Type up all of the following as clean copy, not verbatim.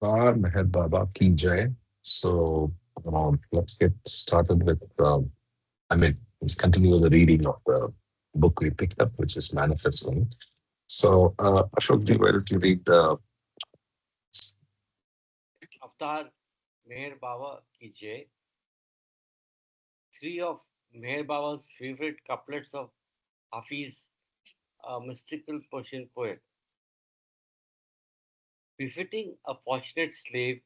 Meher Baba Ki Jai. So let's get started with, let's continue the reading of the book we picked up, which is Manifesting. So, Ashok, do you want to read Avatar Meher Baba ki Jai, three of Meher Baba's favorite couplets of Hafiz, a mystical Persian poet. Befitting a fortunate slave,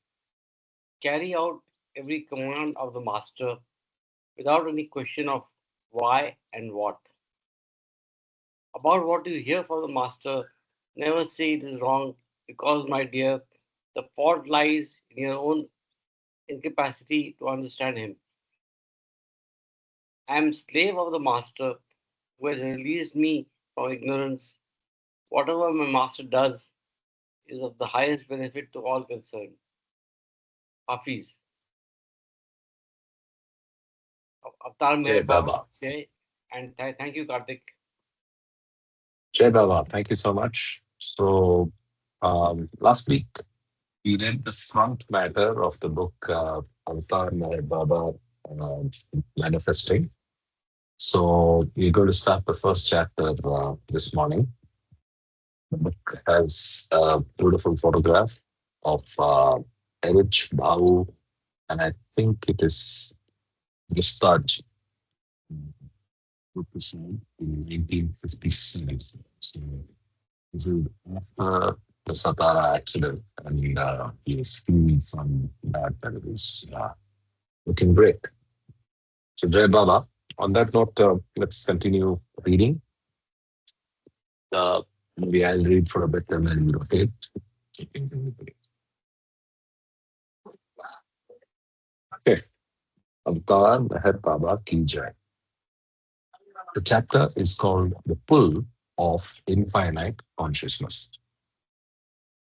carry out every command of the master without any question of why and what. About what you hear from the master, never say it is wrong because, my dear, the fault lies in your own incapacity to understand him. I am slave of the master who has released me from ignorance. Whatever my master does is of the highest benefit to all concerned. Hafiz. Avatar Jai Meher Baba Baba? say, and thank you, Karthik. Jai Baba, thank you so much. So, last week we read the front matter of the book Avatar Meher Baba uh, Manifesting. So, we're going to start the first chapter this morning. The book has a beautiful photograph of Erich Bhau, and I think it is Gestalt represented in 1957. So this is after the Satara accident, and he was free from that, and it was looking great. So, Jai Baba, on that note, let's continue reading. Uh, Maybe I'll read for a bit and then you rotate. Okay. Avatar Meher Baba Ki Jai. The chapter is called The Pull of Infinite Consciousness.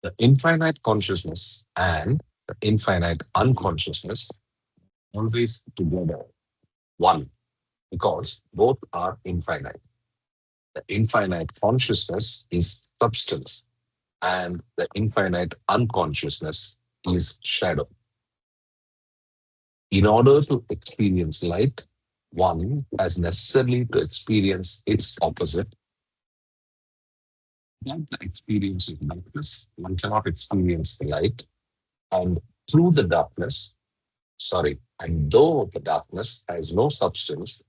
The infinite consciousness and the infinite unconsciousness always together, one, because both are infinite. The infinite consciousness is substance, and the infinite unconsciousness is shadow. In order to experience light, one has necessarily to experience its opposite. Without the experience of darkness, one cannot experience the light. And through the darkness, and though the darkness has no substance,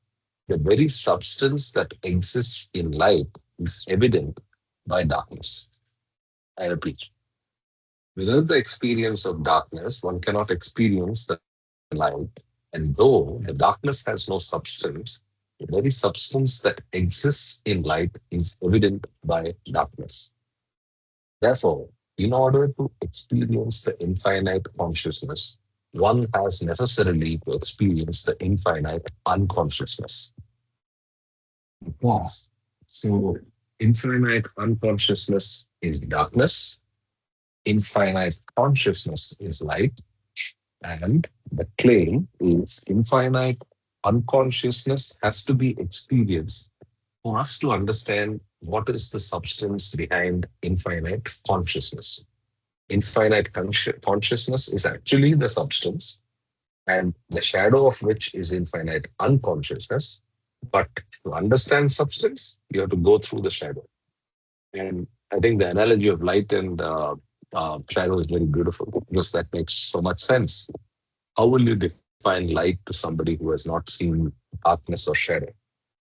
the very substance that exists in light is evident by darkness. I repeat, without the experience of darkness, one cannot experience the light. And though the darkness has no substance, the very substance that exists in light is evident by darkness. Therefore, in order to experience the infinite consciousness, one has necessarily to experience the infinite unconsciousness. Pause. So, infinite unconsciousness is darkness, infinite consciousness is light, and the claim is infinite unconsciousness has to be experienced for us to understand what is the substance behind infinite consciousness. Infinite consciousness is actually the substance, and the shadow of which is infinite unconsciousness. But to understand substance, you have to go through the shadow. And I think the analogy of light and shadow is very beautiful because that makes so much sense. How will you define light to somebody who has not seen darkness or shadow?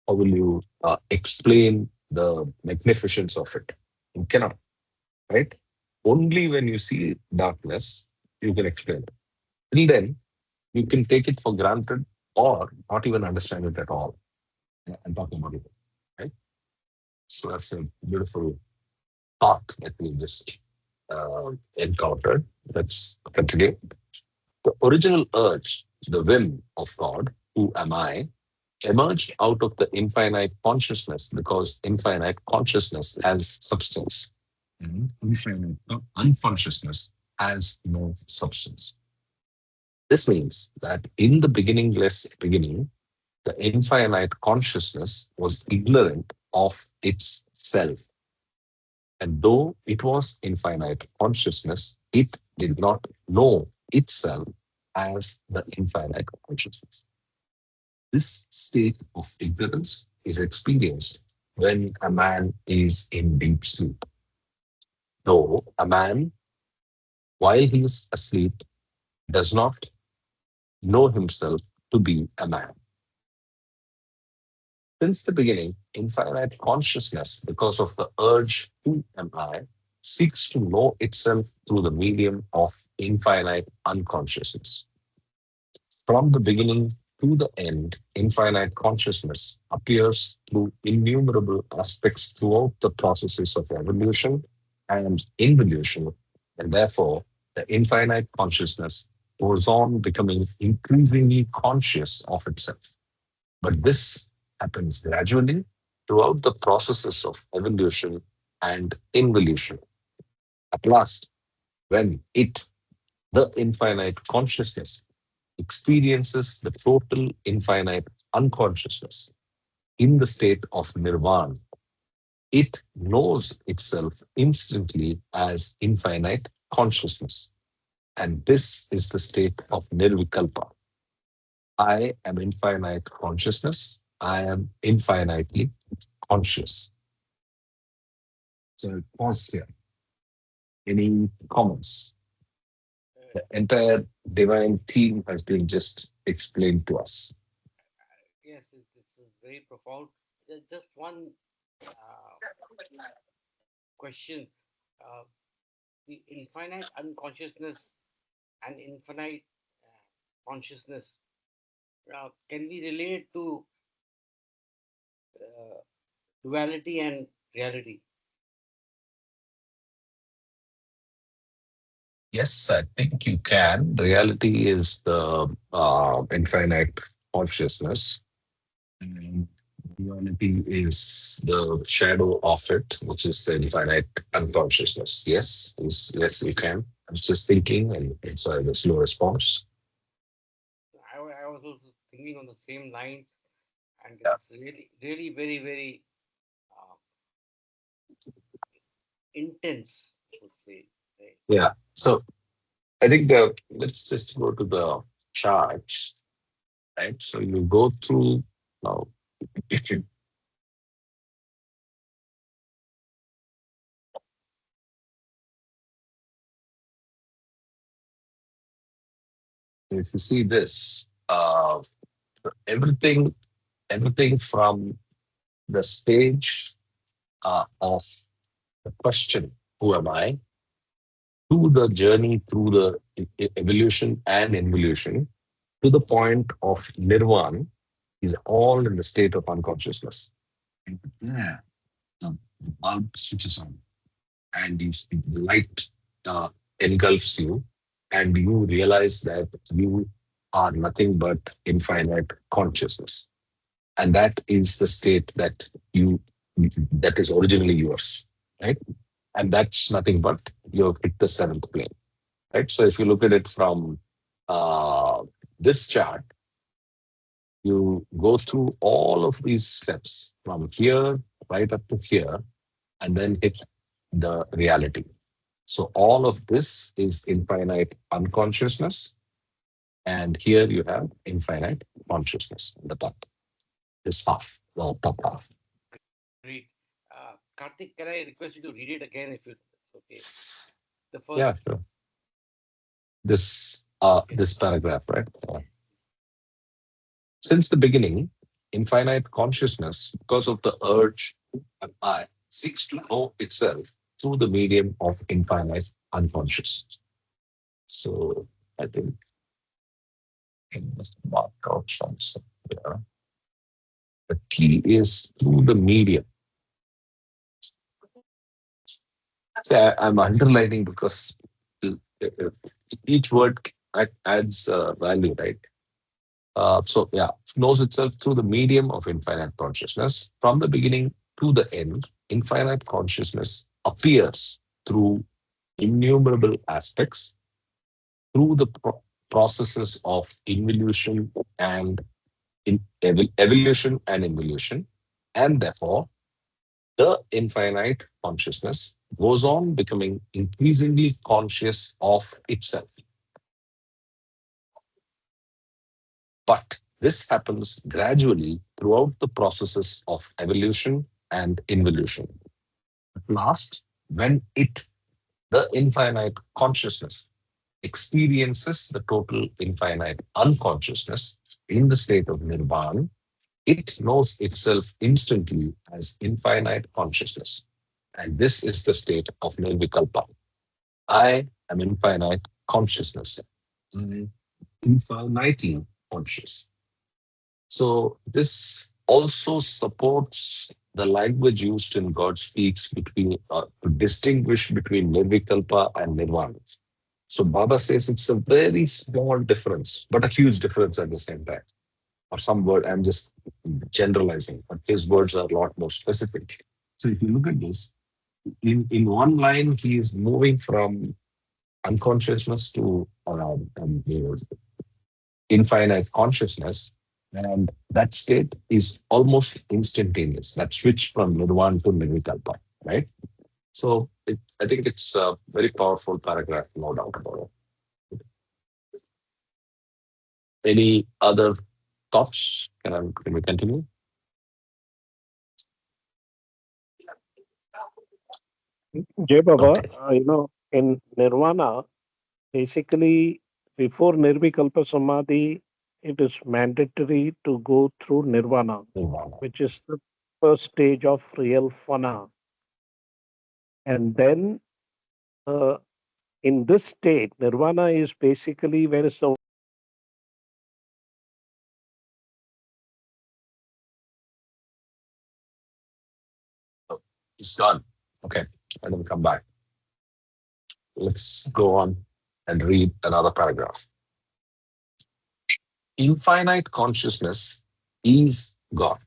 How will you explain the magnificence of it? You cannot, right? Only when you see darkness, you can explain it. Till then, you can take it for granted or not even understand it at all. I'm talking about it, right? So that's a beautiful thought that we just encountered. Let's continue. The original urge, the whim of God, who am I, emerged out of the infinite consciousness because infinite consciousness has substance and infinite unconsciousness has no substance. This means that in the beginningless beginning, the infinite consciousness was ignorant of its self. And though it was infinite consciousness, it did not know itself as the infinite consciousness. This state of ignorance is experienced when a man is in deep sleep. Though a man, while he is asleep, does not know himself to be a man. Since the beginning, infinite consciousness, because of the urge who am I, seeks to know itself through the medium of infinite unconsciousness. From the beginning to the end, infinite consciousness appears through innumerable aspects throughout the processes of evolution and involution, and therefore the infinite consciousness goes on becoming increasingly conscious of itself. But this happens gradually throughout the processes of evolution and involution. At last, when the infinite consciousness, experiences the total infinite unconsciousness in the state of nirvana, it knows itself instantly as infinite consciousness. And this is the state of nirvikalpa. I am infinite consciousness. I am infinitely conscious. So pause here. Any comments? The entire divine theme has been just explained to us. Yes, it's very profound. Just one uh, question. Uh, the infinite unconsciousness and infinite consciousness, can we relate to uh, duality and reality? Yes, I think you can. Reality is the infinite consciousness, and duality is the shadow of it, which is the infinite unconsciousness. Yes, you can. I was just thinking, and it's a slow response. I was also thinking on the same lines, and it's really, really very, very uh, intense, I would say. Right? Yeah. So I think the let's just go to the charts, right? So you go through now. If you see this, everything, everything from the stage of the question, who am I, to the journey through the evolution and involution, to the point of nirvana, is all in the state of unconsciousness. And there, the bulb switches on, and the light uh, engulfs you, and you realize that you are nothing but infinite consciousness, and that is the state that is originally yours, right? And that's nothing but you have hit the seventh plane, right? So if you look at it from uh, this chart, you go through all of these steps from here right up to here, and then hit the reality. So all of this is infinite unconsciousness, and here you have infinite consciousness, the top, this half, the top half. Great. Karthik, can I request you to read it again if it's okay? The first, Yeah, sure. This paragraph, right? Since the beginning, infinite consciousness, because of the urge and I, seeks to know itself through the medium of infinite unconscious. So I think I must mark out something here. The key is through the medium. See, I'm underlining because uh, each word adds value, right? So, yeah, knows itself through the medium of infinite consciousness. From the beginning to the end, infinite consciousness appears through innumerable aspects, through the processes of involution and evolution and involution, and therefore the infinite consciousness goes on becoming increasingly conscious of itself. But this happens gradually throughout the processes of evolution and involution. At last, when the infinite consciousness, experiences the total infinite unconsciousness in the state of nirvana, it knows itself instantly as infinite consciousness. And this is the state of nirvikalpa. I am infinite consciousness. I am infinitely conscious. So this also supports the language used in God speaks between to distinguish between nirvikalpa and nirvana. So Baba says it's a very small difference, but a huge difference at the same time. Or some word, I'm just generalizing, but his words are a lot more specific. So if you look at this, in one line, he is moving from unconsciousness to infinite consciousness. And that state is almost instantaneous. That switch from nirvana to nirvikalpa, right? So I think it's a very powerful paragraph, no doubt about it. Any other thoughts? Can we continue? Jay Baba, Okay. in Nirvana, basically, before Nirvikalpa Samadhi, it is mandatory to go through Nirvana, Nirvana. which is the first stage of real fana. And then uh, in this state, Nirvana is basically where is the Oh, it's gone. Okay. And then come back. Let's go on and read another paragraph. Infinite consciousness is God.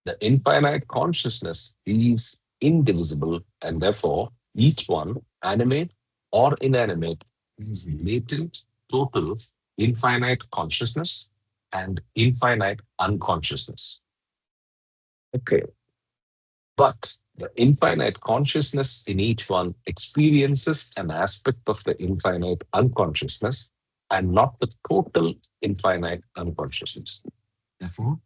The infinite consciousness is indivisible, and therefore each one, animate or inanimate, is latent, total, infinite consciousness and infinite unconsciousness. Okay. But the infinite consciousness in each one experiences an aspect of the infinite unconsciousness and not the total infinite unconsciousness. Therefore,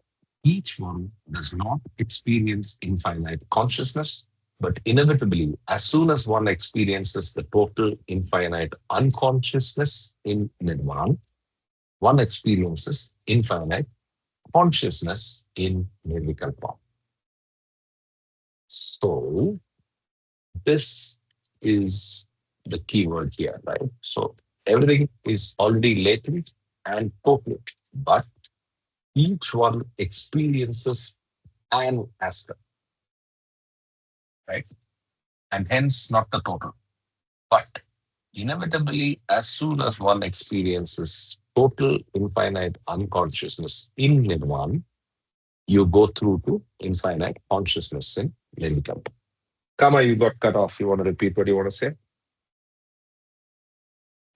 each one does not experience infinite consciousness, but inevitably, as soon as one experiences the total infinite unconsciousness in Nirvana, one experiences infinite consciousness in Nirvikalpa. So, this is the key word here, right? So, everything is already latent and potent, but each one experiences an aspect, right? And hence not the total. But inevitably, as soon as one experiences total infinite unconsciousness in Nirvana, you go through to infinite consciousness in Nirvikalpa. Kama, you got cut off. You want to repeat what you want to say?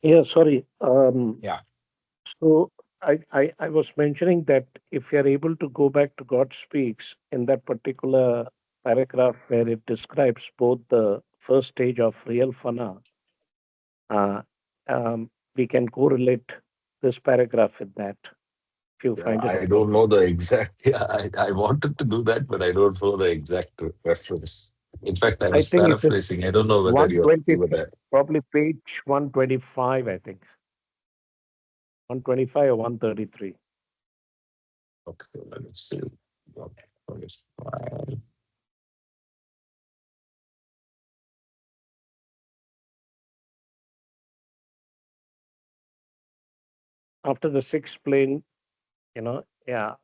yeah, sorry. Yeah. So I was mentioning that if you're able to go back to God Speaks in that particular paragraph where it describes both the first stage of real fana, uh, we can correlate this paragraph with that if you Yeah, find it I don't know appropriate. the exact. Yeah, I wanted to do that, but I don't know the exact reference. In fact, I I was think it is paraphrasing. I don't know whether you 120, were there. probably page 125, I think. 125 or 133. Okay, let's see. Okay, fine. After the sixth plane, yeah, yeah,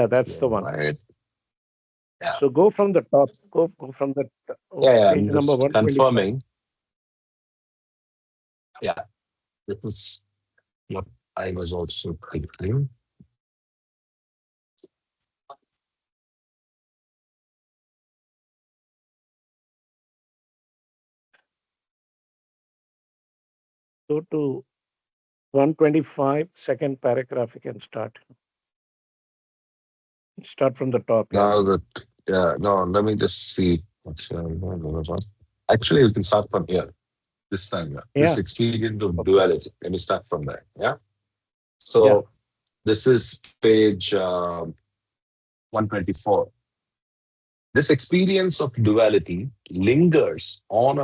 that's You're the one. right. Yeah. So go from the top, go from the Yeah, page I'm number just 125. confirming. Yeah, this is what I was also thinking. Go to 125, second paragraph, you can start. Start from the top, yeah. Now that, yeah, no, let me just see. Actually, you can start from here this time. Yeah. This Yeah. experience of Okay. duality. Let me start from there. Yeah. Yeah. So this is page 124. This experience of duality lingers on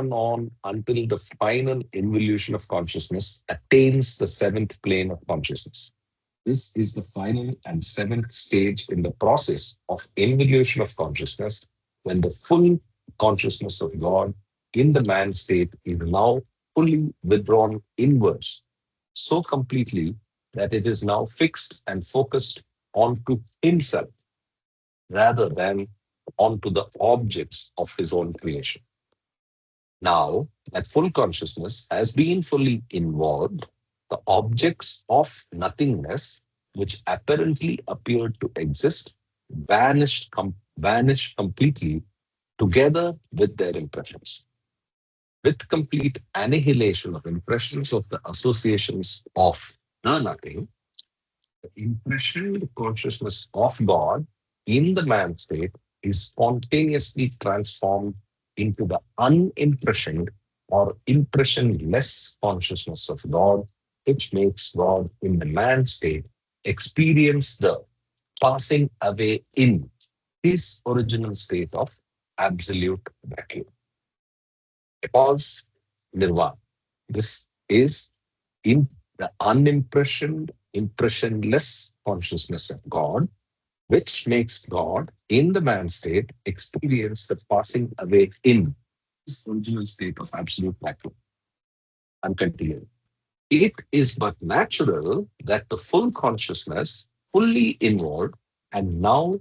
until the final involution of consciousness attains the seventh plane of consciousness. This is the final and seventh stage in the process of involution of consciousness when the full consciousness of God in the man state is now fully withdrawn inwards, so completely that it is now fixed and focused onto himself rather than onto the objects of his own creation. Now that full consciousness has been fully involved, the objects of nothingness, which apparently appeared to exist, vanish completely together with their impressions. With complete annihilation of impressions of the associations of the nothing, the impressioned consciousness of God in the man state is spontaneously transformed into the unimpressioned or impressionless consciousness of God, which makes God in the man state experience the passing away in his original state of absolute vacuum. Because nirvana. This is in the unimpressioned, impressionless consciousness of God, which makes God in the man state experience the passing away in his original state of absolute vacuum. I'm continuing. It is but natural that the full consciousness, fully involved and now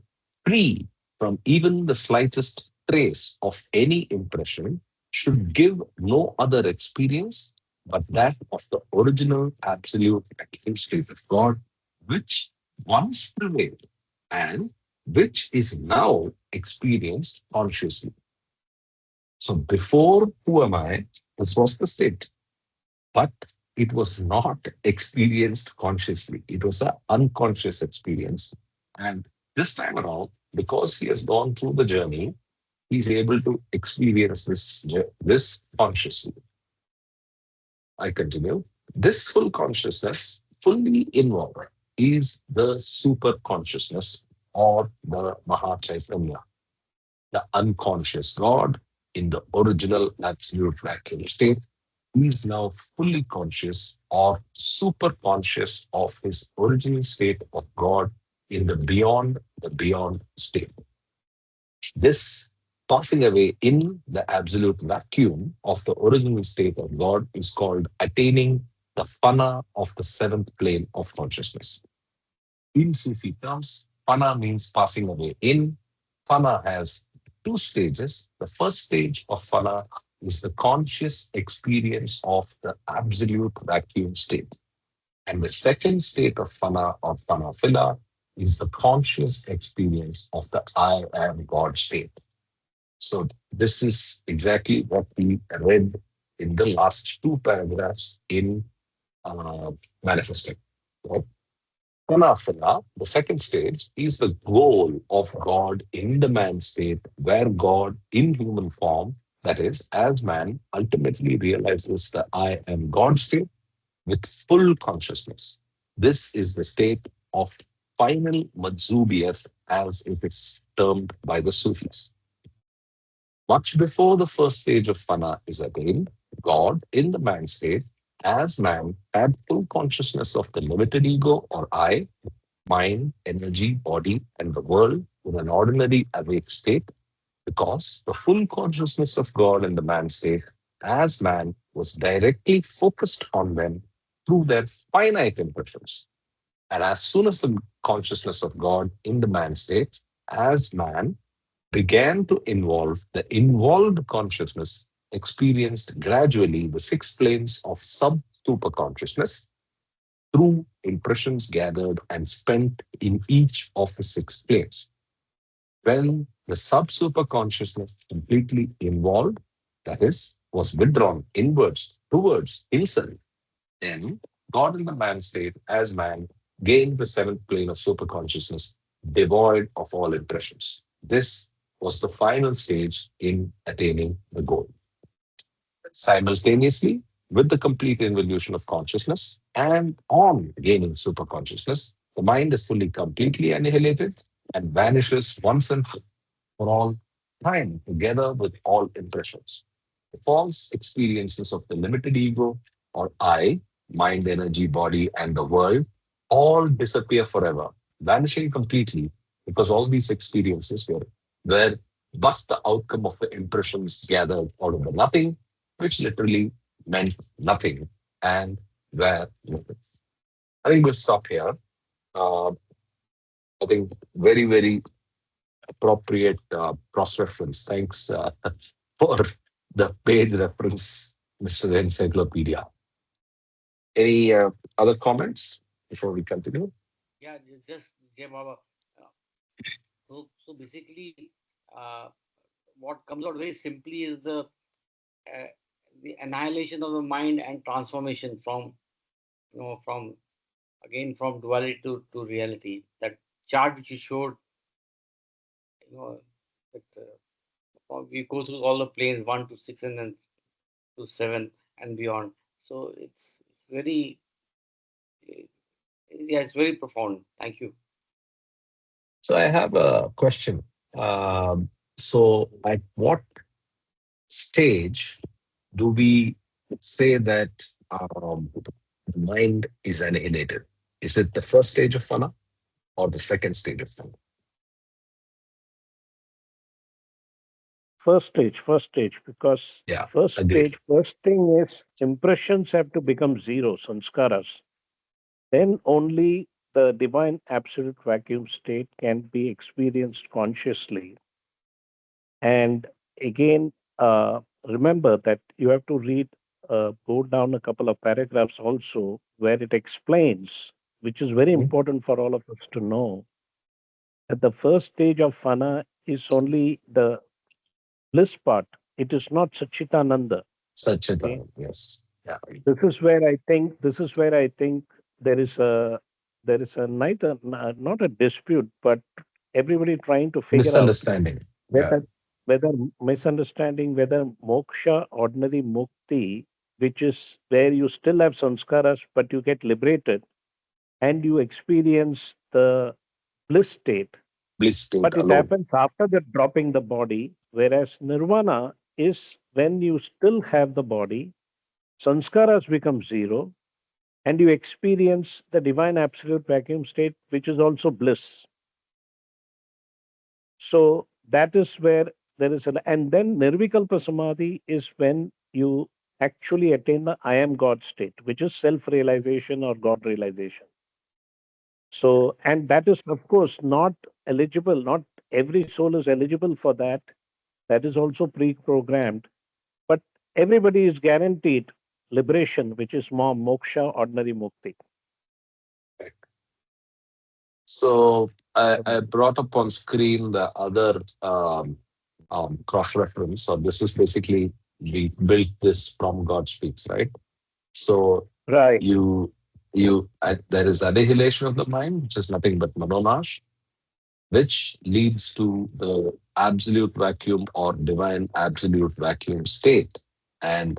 free from even the slightest trace of any impression, should give no other experience but that of the original absolute vacuum state of God, which once prevailed and which is now experienced consciously. So before who am I? This was the state, but it was not experienced consciously. It was an unconscious experience. And this time around, because he has gone through the journey, he's able to experience this consciously. I continue. This full consciousness, fully involved, is the super consciousness or the Mahachaitanya, the unconscious God in the original absolute vacuum state. He is now fully conscious or super conscious of his original state of God in the beyond state. This passing away in the absolute vacuum of the original state of God is called attaining the fana of the seventh plane of consciousness. In Sufi terms, fana means passing away in. Fana has two stages. The first stage of fana is the conscious experience of the absolute vacuum state. And the second state of fana or fana phila is the conscious experience of the I am God state. So this is exactly what we read in the last two paragraphs in uh, manifesting. Right? Anafana, the second stage, is the goal of God in the man state, where God in human form, that is, as man, ultimately realizes the I am God state with full consciousness. This is the state of final Madzubiyat, as it is termed by the Sufis. Much before the first stage of fana is attained, God in the man state, as man, had full consciousness of the limited ego or I, mind, energy, body, and the world in an ordinary awake state, because the full consciousness of God in the man state, as man, was directly focused on them through their finite impressions. And as soon as the consciousness of God in the man state, as man, began to involve, the involved consciousness experienced gradually the six planes of sub super consciousness through impressions gathered and spent in each of the six planes. When the sub-super consciousness completely involved, that is, was withdrawn inwards towards himself, then God in the man state, as man, gained the seventh plane of super consciousness, devoid of all impressions. This was the final stage in attaining the goal. Simultaneously, with the complete involution of consciousness and on gaining super consciousness, the mind is fully completely annihilated and vanishes once and for all time, together with all impressions. The false experiences of the limited ego or I, mind, energy, body, and the world all disappear forever, vanishing completely because all these experiences were but the outcome of the impressions gathered out of the nothing, which literally meant nothing and were nothing. I think we'll stop here. Uh, I think very appropriate cross reference. Thanks for the paid reference, Mr. Encyclopedia. Any other comments before we continue? Yeah, just Jay Baba. Uh, so basically, uh, what comes out very simply is uh, the annihilation of the mind and transformation from, from again from duality to reality. That chart which you showed, you know, that we go through all the planes 1 to 6 and then to 7 and beyond. So it's very, yeah, it's very profound. Thank you. So I have a question. So at what stage do we say that the mind is annihilated? Is it the first stage of fana or the second stage of fana? First stage, because Yeah, agreed. first thing is impressions have to become zero, sanskaras. Then only the divine absolute vacuum state can be experienced consciously. And again, remember that you have to go down a couple of paragraphs also where it explains, which is very Mhm. important for all of us to know, that the first stage of fana is only the bliss part. It is not Sachitananda. Okay. Satchitanand, yes. Yeah. This is where I think there is a not a dispute, but everybody trying to figure out Misunderstanding. Yeah. whether whether misunderstanding whether moksha, ordinary mukti, which is where you still have sanskaras but you get liberated and you experience the bliss state, Bliss state but it alone. happens after the dropping the body, whereas nirvana is when you still have the body, sanskaras become zero, and you experience the divine absolute vacuum state, which is also bliss. So that is where there is an, and then nirvikalpa samadhi is when you actually attain the I am God state, which is self realization or God realization. So, and that is, of course, not eligible, not every soul is eligible for that. That is also pre programmed, but everybody is guaranteed liberation, which is more moksha, ordinary mukti. So I brought up on screen the other cross reference. So this is basically we built this from God speaks, right? So Right. there is annihilation of the mind, which is nothing but manonash, which leads to the absolute vacuum or divine absolute vacuum state, and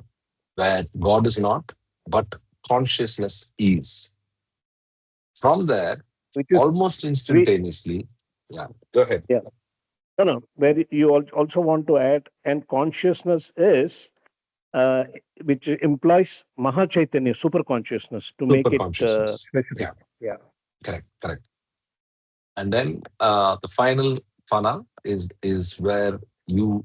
where God is not, but consciousness is. From there, Which is almost we, instantaneously, yeah, go ahead. yeah. No, no. Where you also want to add, and consciousness is, uh, which implies Mahachaitanya, super consciousness, to make Super it consciousness. specific. Yeah, Yeah. correct. And then the final fana is where you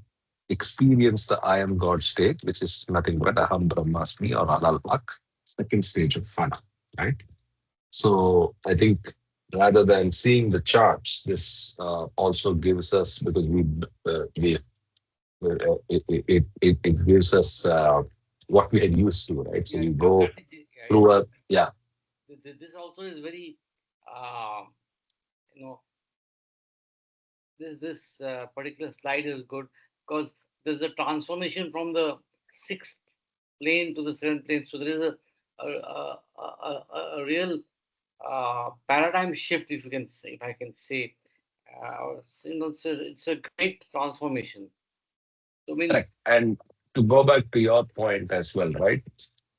experience the I am God state, which is nothing but Aham Brahmasmi or Alalpak, second stage of fana, right? So I think rather than seeing the charts, this also gives us because we it gives us what we are used to, right? So Yeah, you go exactly. through a yeah. This also is very, uh, you know, this particular slide is good because there's a transformation from the sixth plane to the seventh plane. So there is a real paradigm shift, if you can say, if I can say, It's a great transformation. So means Correct. And to go back to your point as well, right?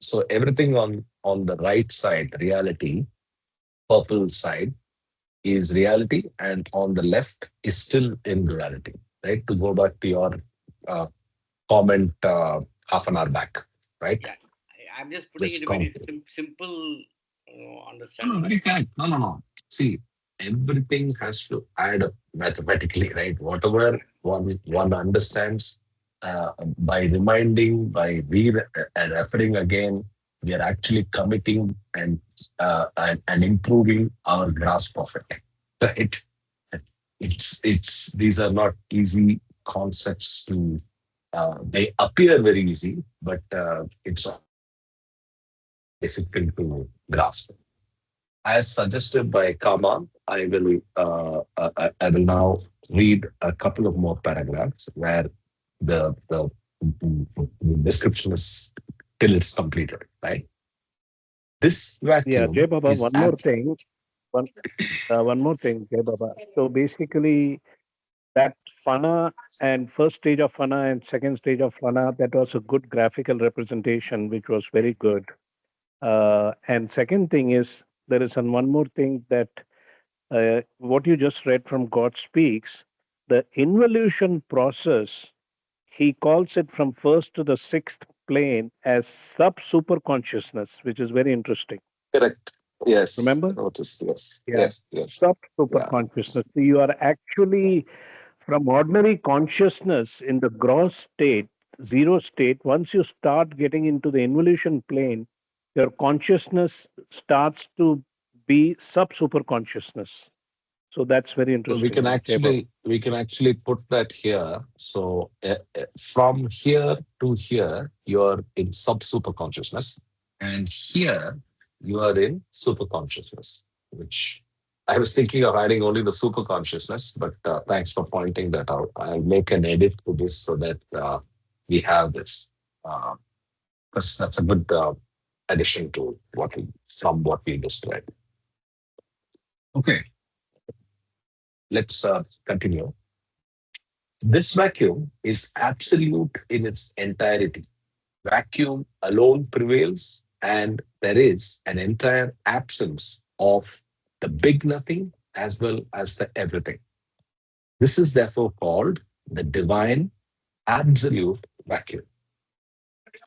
So everything on the right side, reality, purple side is reality, and on the left is still in reality, right? To go back to your uh, comment half an hour back, right? yeah, I'm just putting it This a very comment. simple No, no, understanding. very correct. No, no, no. See, everything has to add up mathematically, right? Whatever one understands by reminding, by referring again, we are actually committing and improving our grasp of it, right? It's these are not easy concepts to. They appear very easy, but it's always difficult to grasp. As suggested by Kama, I will now read a couple of more paragraphs where the description is till it's completed. Right, this Yeah, Jay vacuum Baba, is at one, one more thing, Jay Baba. So basically, that fana and first stage of fana and second stage of fana, that was a good graphical representation, which was very good. And second thing is, there is one more thing that what you just read from God Speaks, the involution process, he calls it from first to the sixth plane as sub super consciousness, which is very interesting. correct. Yes, Remember? notice. Yes, Yeah. yes, yes. Sub super Yeah. consciousness. So you are actually from ordinary consciousness in the gross state, zero state. Once you start getting into the involution plane, your consciousness starts to be sub super consciousness. So that's very So we can interesting, Jay Baba. actually put that here. So from here to here, you're in sub super consciousness, and here you are in super consciousness. Which I was thinking of adding only the super consciousness, but thanks for pointing that out. I'll make an edit to this so that we have this, because that's a good addition to what we described. Okay, let's continue. This vacuum is absolute in its entirety. Vacuum alone prevails, and there is an entire absence of the big nothing as well as the everything. This is therefore called the divine absolute vacuum.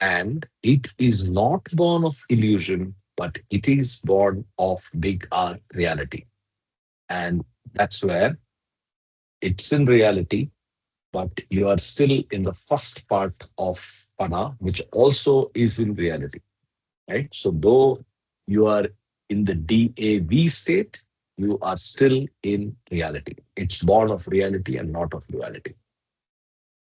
And it is not born of illusion, but it is born of big R reality. And that's where it's in reality, but you are still in the first part of Pana, which also is in reality, right? So, though you are in the DAV state, you are still in reality. It's born of reality and not of duality.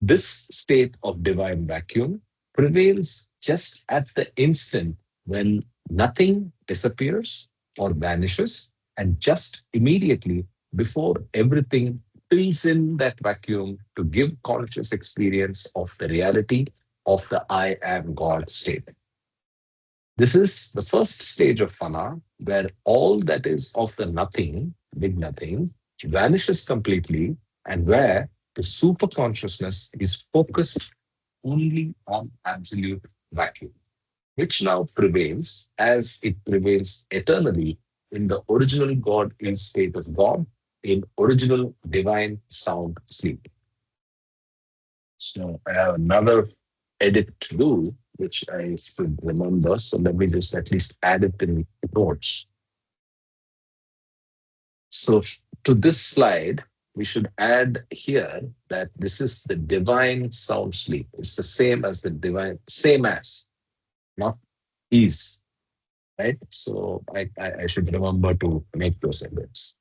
This state of divine vacuum prevails just at the instant when nothing disappears or vanishes, and just immediately before everything fills in that vacuum to give conscious experience of the reality of the I am God state. This is the first stage of fana, where all that is of the nothing, big nothing, vanishes completely, and where the super consciousness is focused only on absolute vacuum, which now prevails as it prevails eternally in the original God in state of God, in original divine sound sleep. So I have another edit to do, which I should remember. So let me just at least add it in notes. So to this slide, we should add here that this is the divine sound sleep. It's the same as the divine, same as, not is, right? So I should remember to make those edits.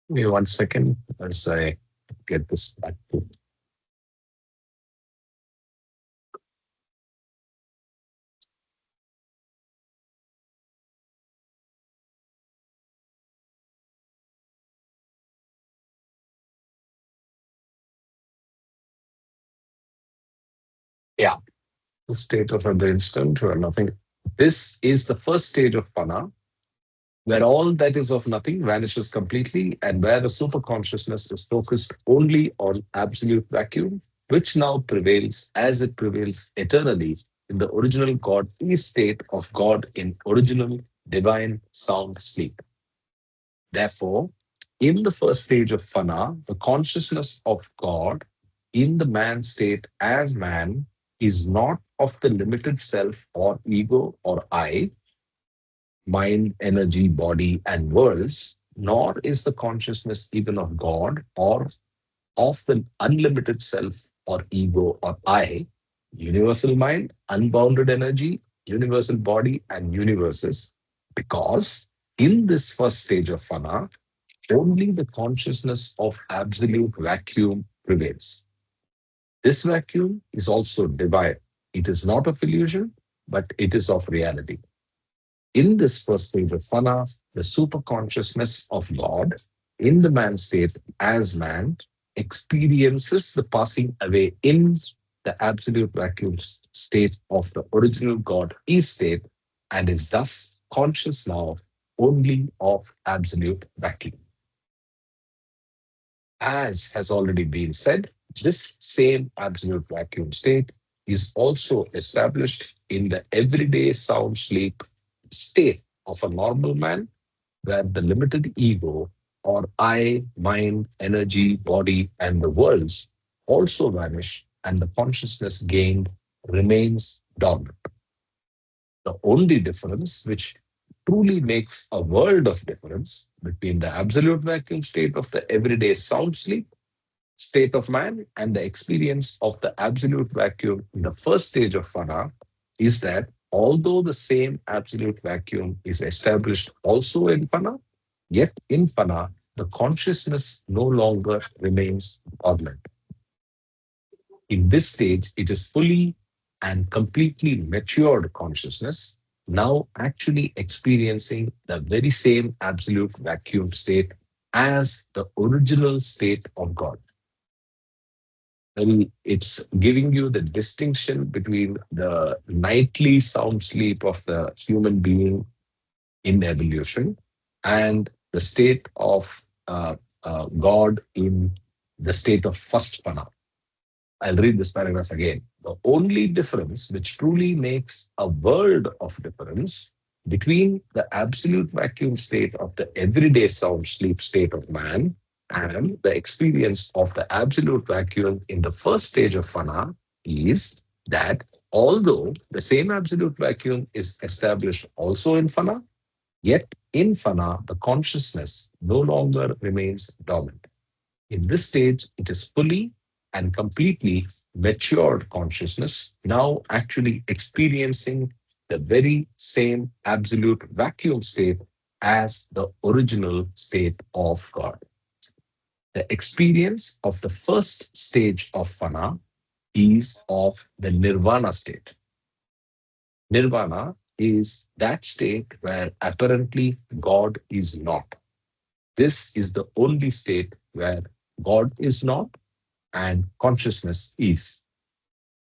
Give me 1 second as I get this back to The state of the instant where nothing. This is the first stage of pana, where all that is of nothing vanishes completely and where the super consciousness is focused only on absolute vacuum, which now prevails as it prevails eternally in the original God is state of God in original divine sound sleep. Therefore, in the first stage of fana, the consciousness of God in the man state as man is not of the limited self or ego or I, mind, energy, body, and worlds, nor is the consciousness even of God or of the unlimited self or ego or I, universal mind, unbounded energy, universal body, and universes, because in this first stage of fana, only the consciousness of absolute vacuum prevails. This vacuum is also divine. It is not of illusion, but it is of reality. In this first stage of fana, the super consciousness of God in the man state as man experiences the passing away in the absolute vacuum state of the original God is state and is thus conscious now only of absolute vacuum. As has already been said, this same absolute vacuum state is also established in the everyday sound sleep state of a normal man, where the limited ego or I, mind, energy, body, and the worlds also vanish and the consciousness gained remains dominant. The only difference, which truly makes a world of difference between the absolute vacuum state of the everyday sound sleep state of man and the experience of the absolute vacuum in the first stage of fana is that although the same absolute vacuum is established also in fana, yet in fana, the consciousness no longer remains dormant. In this stage, it is fully and completely matured consciousness, now actually experiencing the very same absolute vacuum state as the original state of God. And it's giving you the distinction between the nightly sound sleep of the human being in evolution and the state of God in the state of first pana. I'll read this paragraph again. The only difference which truly makes a world of difference between the absolute vacuum state of the everyday sound sleep state of man and the experience of the absolute vacuum in the first stage of fana is that although the same absolute vacuum is established also in fana, yet in fana, the consciousness no longer remains dormant. In this stage, it is fully and completely matured consciousness, now actually experiencing the very same absolute vacuum state as the original state of God. The experience of the first stage of fana is of the nirvana state. Nirvana is that state where apparently God is not. This is the only state where God is not and consciousness is.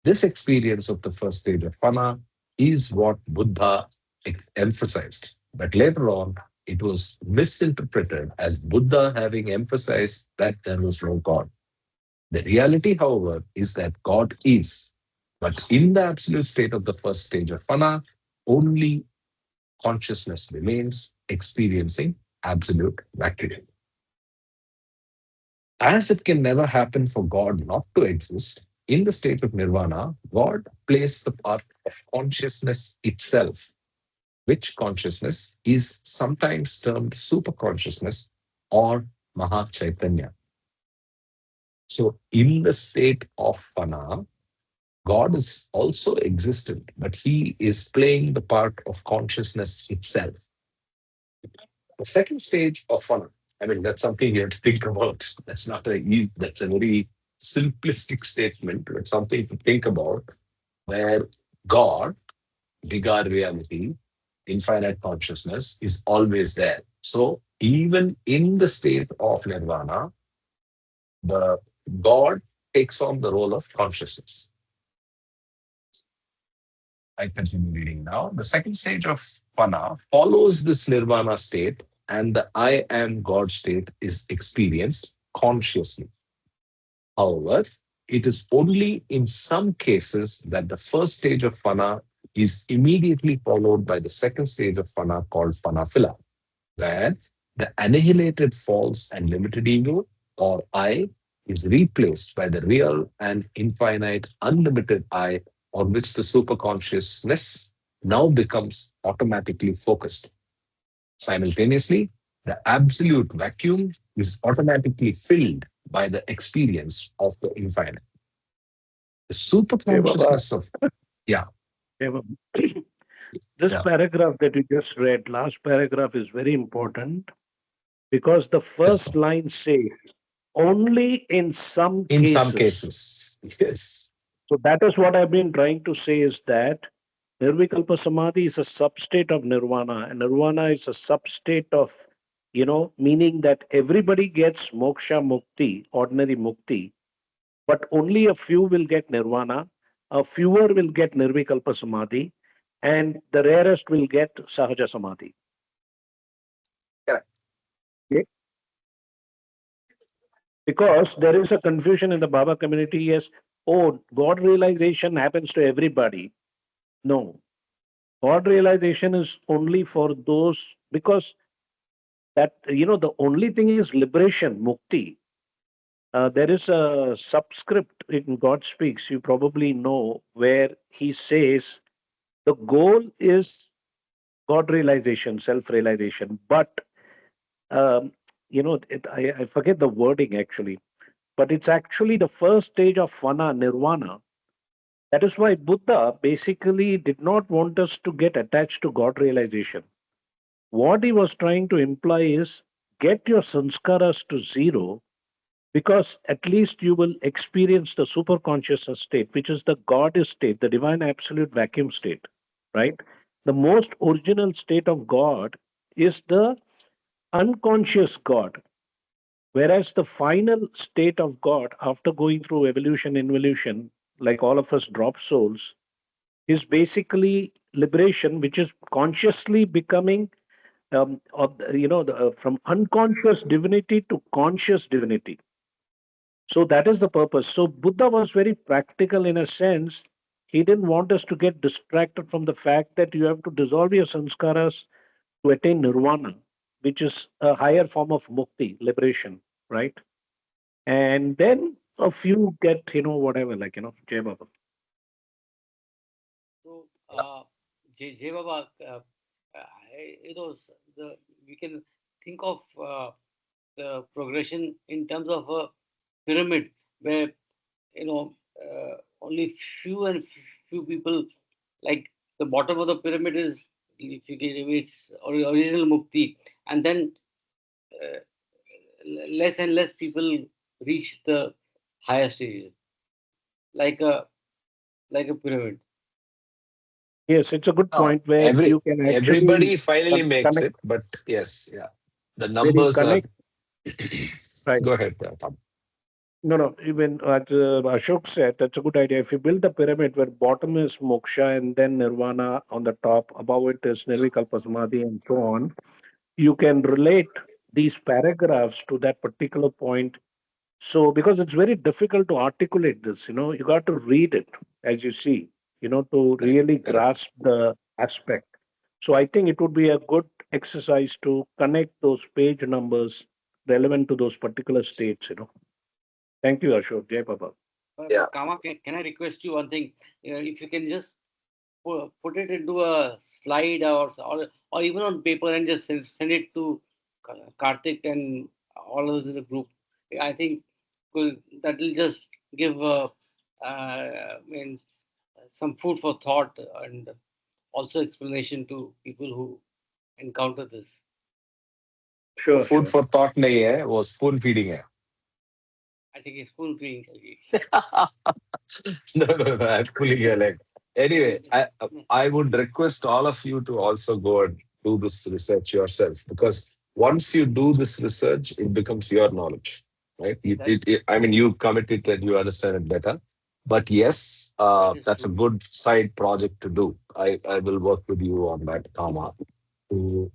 This experience of the first stage of fana is what Buddha emphasized. But later on, it was misinterpreted as Buddha having emphasized that there was no God. The reality, however, is that God is. But in the absolute state of the first stage of fana, only consciousness remains experiencing absolute vacuum. As it can never happen for God not to exist, in the state of nirvana, God plays the part of consciousness itself, which consciousness is sometimes termed super consciousness or Maha Chaitanya. So, in the state of fana, God is also existent, but he is playing the part of consciousness itself. The second stage of fana, I mean, that's something you have to think about. That's not a easy, that's a very simplistic statement, but something to think about where God, bigger reality, infinite consciousness is always there. So even in the state of nirvana, the God takes on the role of consciousness. I continue reading now. The second stage of Pana follows this nirvana state, and the I am God state is experienced consciously. However, it is only in some cases that the first stage of Pana is immediately followed by the second stage of Pana called Panafila, where the annihilated false and limited ego, or I, is replaced by the real and infinite unlimited I, on which the superconsciousness now becomes automatically focused. Simultaneously, the absolute vacuum is automatically filled by the experience of the infinite. The Hey, Baba. superconsciousness of, yeah, Hey, Baba. This yeah, paragraph that you just read, last paragraph, is very important because the yes, first line says only in some in some cases. cases, yes, So that is what I've been trying to say is that Nirvikalpa Samadhi is a substate of Nirvana, and Nirvana is a substate of, meaning that everybody gets moksha mukti, ordinary mukti, but only a few will get Nirvana, a fewer will get Nirvikalpa Samadhi, and the rarest will get Sahaja Samadhi. correct. Okay? Because there is a confusion in the Baba community. Yes, oh, God realization happens to everybody. No, God realization is only for those because that the only thing is liberation, mukti. There is a subscript in God Speaks, you probably know, where he says the goal is God realization, self realization. But, um, I forget the wording actually, but it's actually the first stage of fana, nirvana. That is why Buddha basically did not want us to get attached to God realization. What he was trying to imply is get your sanskaras to zero because at least you will experience the super consciousness state, which is the God state, the divine absolute vacuum state, right? The most original state of God is the unconscious God, whereas the final state of God, after going through evolution, involution, like all of us drop souls, is basically liberation, which is consciously becoming from unconscious divinity to conscious divinity. So that is the purpose. So Buddha was very practical in a sense. He didn't want us to get distracted from the fact that you have to dissolve your sanskaras to attain nirvana, which is a higher form of mukti, liberation, right? And then a few get, whatever, like, Jai Baba. So, Jay Baba, the we can think of the progression in terms of a pyramid where only few and few people, like the bottom of the pyramid is, if you get its original mukti, and then uh, less and less people reach the higher stages, like a pyramid. Yes, it's a good No, point where you can actually everybody finally makes connect, it, but yes, yeah, the very numbers are. connect, right? Go ahead, Tom. No, no. Even as Ashok said, that's a good idea. If you build the pyramid where bottom is moksha and then nirvana on the top, above it is nirvikalpa samadhi and so on, you can relate these paragraphs to that particular point. So, because it's very difficult to articulate this, you got to read it as you see, to Correct, really correct. grasp the aspect. So, I think it would be a good exercise to connect those page numbers relevant to those particular states. Thank you, Ashok. Jai Baba. Yeah, But Kama, can I request you one thing? If you can just put it into a slide or even on paper and just send it to Karthik and all others in the group. I think that will just give some food for thought and also explanation to people who encounter this. वो Sure, food sure. For thought नहीं है, वो spoon feeding है. I think it's spoon feeding. No, no, no, I'm pulling your leg. Anyway, I would request all of you to also go and do this research yourself, because once you do this research, it becomes your knowledge, right? That I mean, you commit it and you understand it better. But yes, that is that's a true. good side project to do. I will work with you on that, Kama, to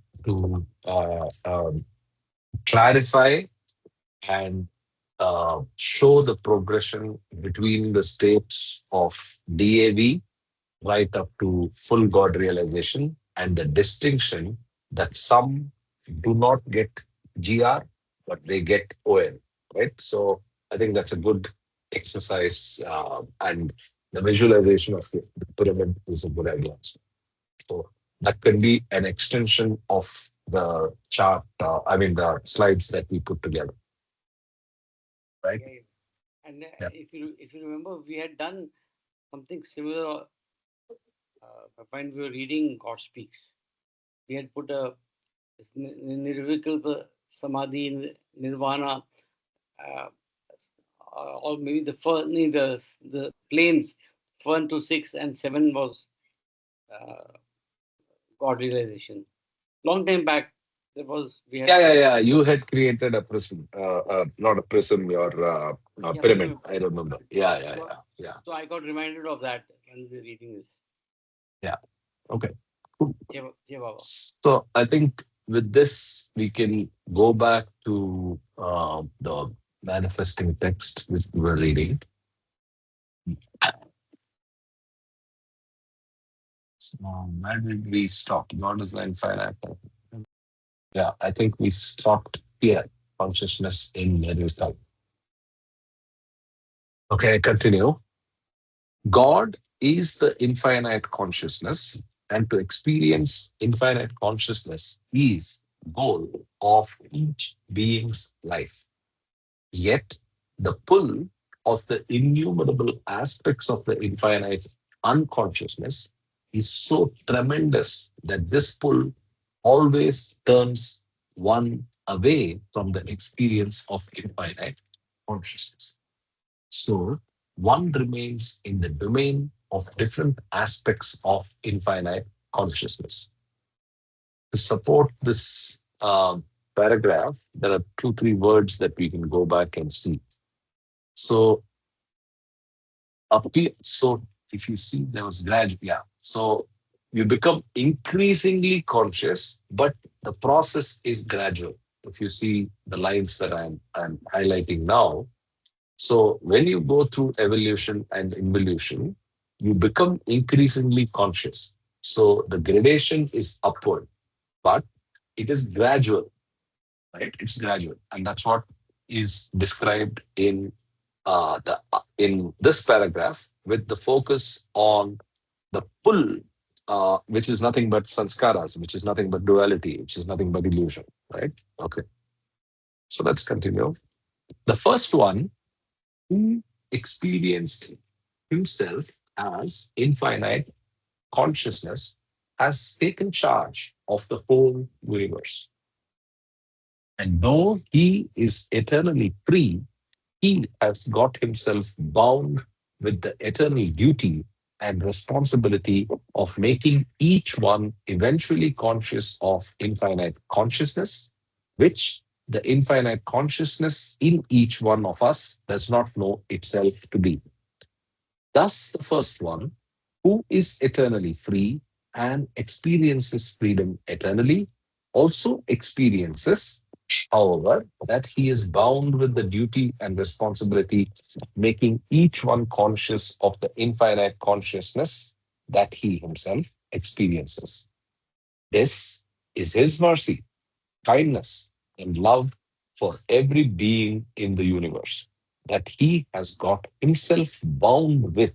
clarify and show the progression between the states of DAV right up to full God realization, and the distinction that some do not get GR, but they get ON, right? So I think that's a good exercise, and the visualization of the pyramid is a good idea. So that can be an extension of the chart, I mean, the slides that we put together, right? Yeah, yeah. And Yeah. if you remember, we had done something similar when we were reading God Speaks. We had put a nirvikalpa samadhi in nirvana, uh, or maybe the first, the planes 1 to 6 and 7 was uh, God realization. Long time back, there was we had Yeah, yeah, put. yeah. You had created a prism, not a prism, your Yeah, pyramid. pyramid. I remember. Yeah, yeah, So, yeah, yeah, so I got reminded of that when we were reading this. yeah. Okay. Cool. Jai Baba. So I think with this, we can go back to the manifesting text which we were reading. So where did we stop? God is the infinite. Yeah, I think we stopped here. Consciousness in Nirvikalpa. Okay, continue. God is the infinite consciousness, and to experience infinite consciousness is goal of each being's life. Yet, the pull of the innumerable aspects of the infinite unconsciousness is so tremendous that this pull always turns one away from the experience of infinite consciousness. So one remains in the domain of different aspects of infinite consciousness. To support this paragraph, there are two, three words that we can go back and see. So so if you see, there was gradual, yeah. So you become increasingly conscious, but the process is gradual. If you see the lines that I'm highlighting now, so when you go through evolution and involution, you become increasingly conscious. So the gradation is upward, but it is gradual, right? It's gradual, and that's what is described in this paragraph with the focus on the pull, which is nothing but sanskaras, which is nothing but duality, which is nothing but illusion, right? Okay, so let's continue. The first one, who experienced himself as infinite consciousness, has taken charge of the whole universe. And though he is eternally free, he has got himself bound with the eternal duty and responsibility of making each one eventually conscious of infinite consciousness, which the infinite consciousness in each one of us does not know itself to be. Thus, the first one, who is eternally free and experiences freedom eternally, also experiences, however, that he is bound with the duty and responsibility, making each one conscious of the infinite consciousness that he himself experiences. This is his mercy, kindness, and love for every being in the universe, that he has got himself bound with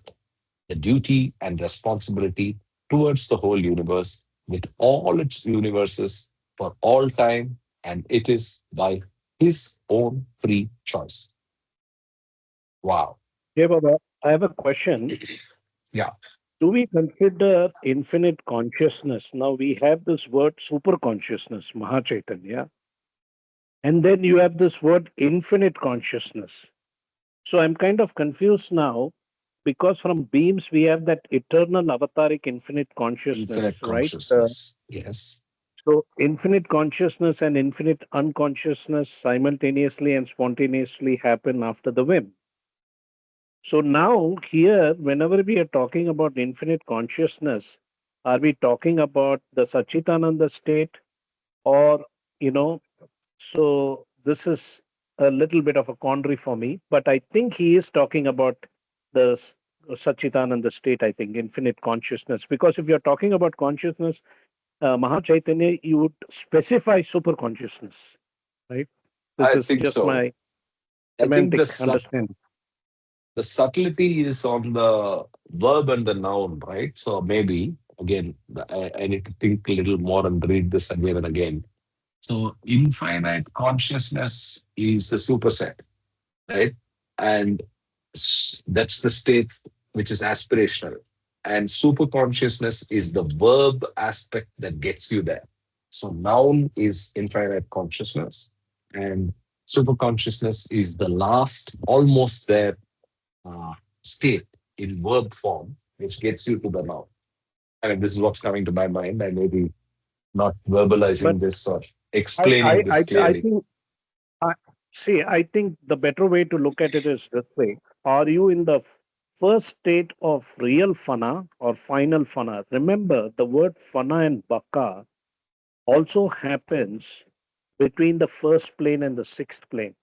the duty and responsibility towards the whole universe with all its universes for all time, and it is by his own free choice. Wow. Yeah, Baba, I have a question. Yeah. Do we consider infinite consciousness? Now we have this word super consciousness, Mahachaitanya, and then you have this word infinite consciousness. So I'm kind of confused now because from beams we have that eternal avataric infinite consciousness, Infinite right? consciousness. Yes. So infinite consciousness and infinite unconsciousness simultaneously and spontaneously happen after the whim. So now here, whenever we are talking about infinite consciousness, Are we talking about the Sachitananda state, or, you know, so this is a little bit of a quandary for me, but I think he is talking about the Sachitananda state, I think, infinite consciousness. Because if you're talking about consciousness, Mahachaitanya, you would specify super consciousness, right? This I is think just so. my I think semantic understanding. the subtlety is on the verb and the noun, right? So maybe again, I need to think a little more and read this again and again. So infinite consciousness is the superset, right? And that's the state which is aspirational. And super consciousness is the verb aspect that gets you there. So noun is infinite consciousness, and super consciousness is the last, almost there uh, state in verb form, which gets you to the noun. I mean, this is what's coming to my mind. I may be not But verbalizing this or I, explaining I, this I, I clearly. think, I, see, I think the better way to look at it is this way. Are you in the first state of real fana or final fana? Remember, the word fana and baka also happens between the first plane and the sixth plane.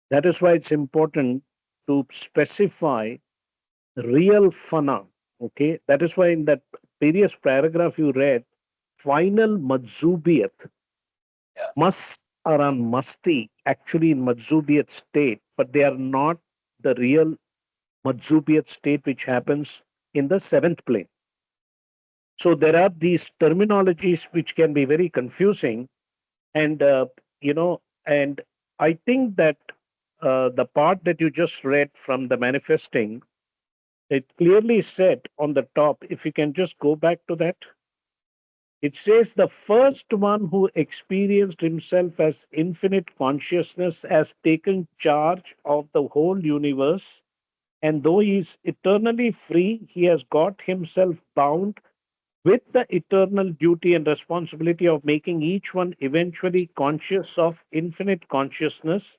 That is why it's important to specify real fana. Okay, that is why in that previous paragraph you read, final madzubiyat, Yeah. must are on musty actually in madzubiyat state, but they are not the real madzubiyat state which happens in the seventh plane. So there are these terminologies which can be very confusing, and you know, and I think that the part that you just read from the manifesting, it clearly said on the top, if you can just go back to that, it says the first one who experienced himself as infinite consciousness has taken charge of the whole universe, and though he is eternally free, he has got himself bound with the eternal duty and responsibility of making each one eventually conscious of infinite consciousness,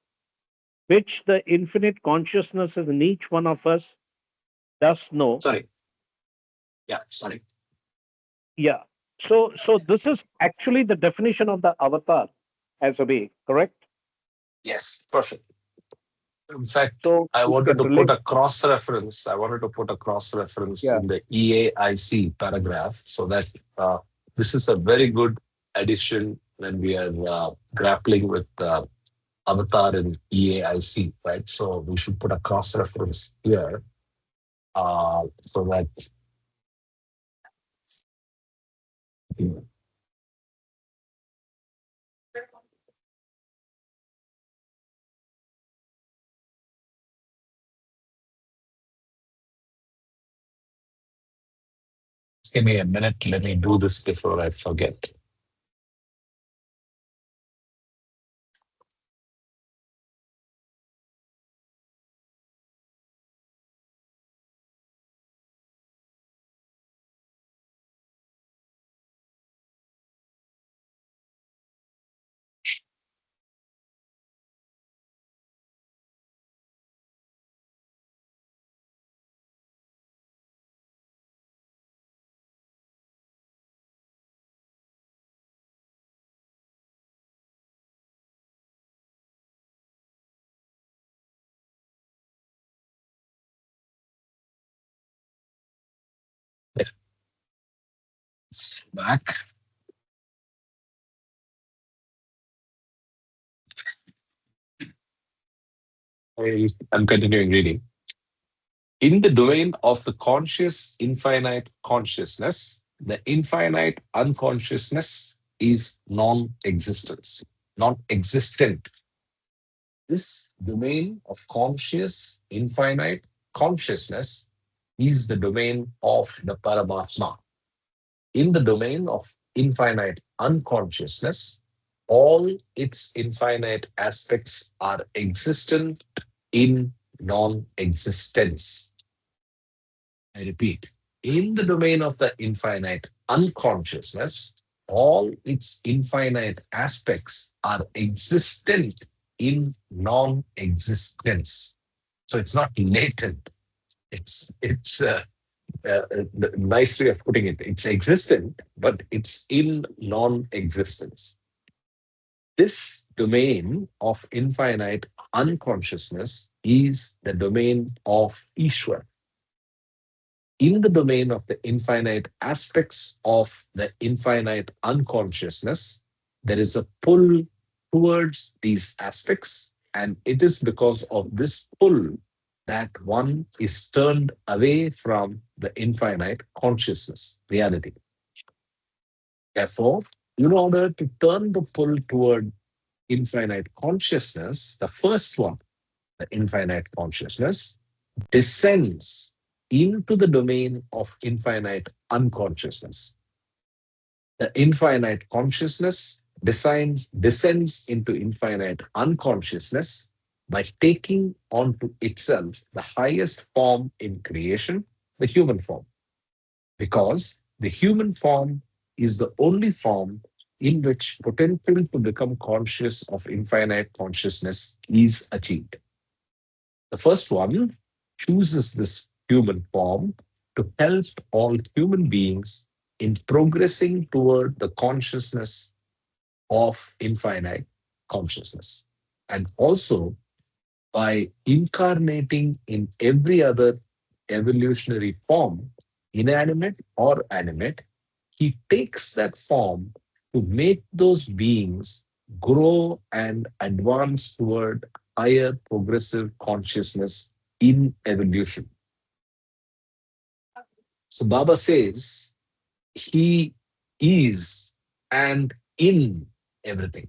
which the infinite consciousness in each one of us does know. Sorry. Yeah. Sorry. Yeah. So this is actually the definition of the avatar as a way, correct? Yes. Perfect. In fact, So I you wanted can to put relate. a cross reference. I wanted to put a cross reference Yeah. in the EAIC paragraph so that this is a very good addition when we are grappling with avatar in EAIC, right? So we should put a cross reference here so that just give me a minute. Let me do this before I forget. It's back. I'm continuing reading. In the domain of the conscious infinite consciousness, the infinite unconsciousness is non existence, non existent. This domain of conscious infinite consciousness is the domain of the Paramatma. In the domain of infinite unconsciousness, all its infinite aspects are existent in non existence. I repeat, in the domain of the infinite unconsciousness, all its infinite aspects are existent in non existence. So it's not latent, it's the nice way of putting it. It's existent, but it's in non-existence. This domain of infinite unconsciousness is the domain of Ishwar. In the domain of the infinite aspects of the infinite unconsciousness, there is a pull towards these aspects, and it is because of this pull that one is turned away from the infinite consciousness, reality. Therefore, in order to turn the pull toward infinite consciousness, the first one, the infinite consciousness, descends into the domain of infinite unconsciousness. The infinite consciousness descends into infinite unconsciousness by taking onto itself the highest form in creation, the human form, because the human form is the only form in which potential to become conscious of infinite consciousness is achieved. The first one chooses this human form to help all human beings in progressing toward the consciousness of infinite consciousness. And also by incarnating in every other evolutionary form, inanimate or animate, he takes that form to make those beings grow and advance toward higher progressive consciousness in evolution. So Baba says he is and in everything,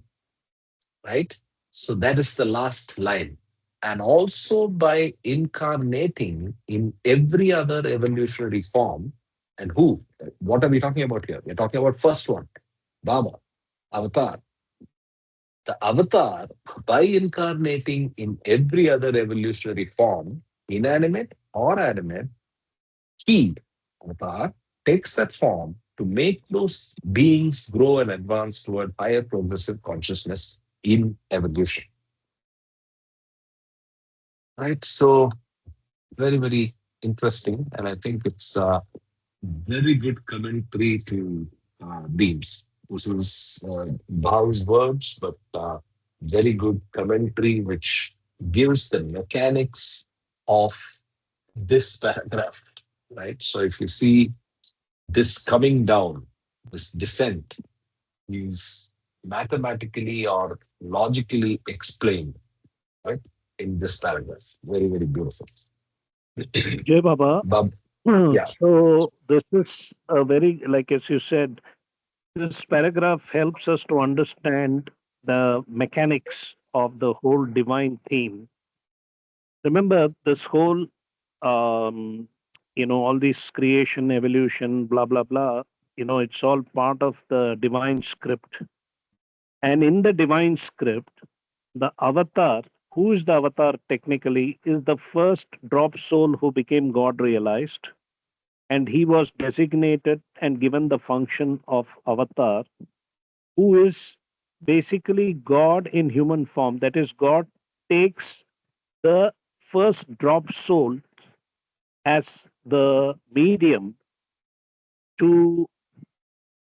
right? So that is the last line. And also by incarnating in every other evolutionary form, and who? What are we talking about here? We're talking about first one, Baba, avatar. The avatar, by incarnating in every other evolutionary form, inanimate or animate, he, avatar, takes that form to make those beings grow and advance toward higher progressive consciousness in evolution. Right? So, very, very interesting. And I think it's a very good commentary to beams. This is Bhau's words, but very good commentary which gives the mechanics of this paragraph, right? So if you see this coming down, this descent is mathematically or logically explained, right, in this paragraph. Very, very beautiful. Jay Baba. Bab, yeah, So this is a very, like as you said, this paragraph helps us to understand the mechanics of the whole divine theme. Remember, this whole, um, all this creation, evolution, blah, blah, blah, it's all part of the divine script. And in the divine script, the avatar, who is the avatar technically, is the first drop soul who became God realized. And he was designated and given the function of avatar, who is basically God in human form. That is, God takes the first drop soul as the medium to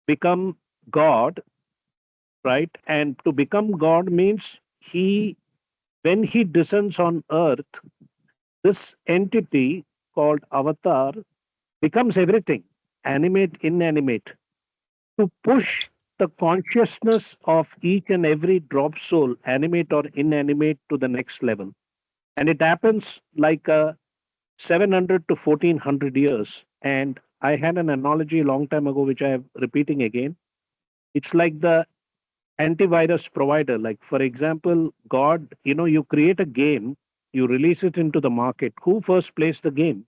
become God, right? And to become God means when he descends on earth, this entity called avatar becomes everything, animate, inanimate, to push the consciousness of each and every drop soul, animate or inanimate, to the next level. And it happens like 700 to 1400 years. And I had an analogy a long time ago, which I am repeating again. It's like the antivirus provider. Like, for example, God, you create a game, you release it into the market. Who first plays the game?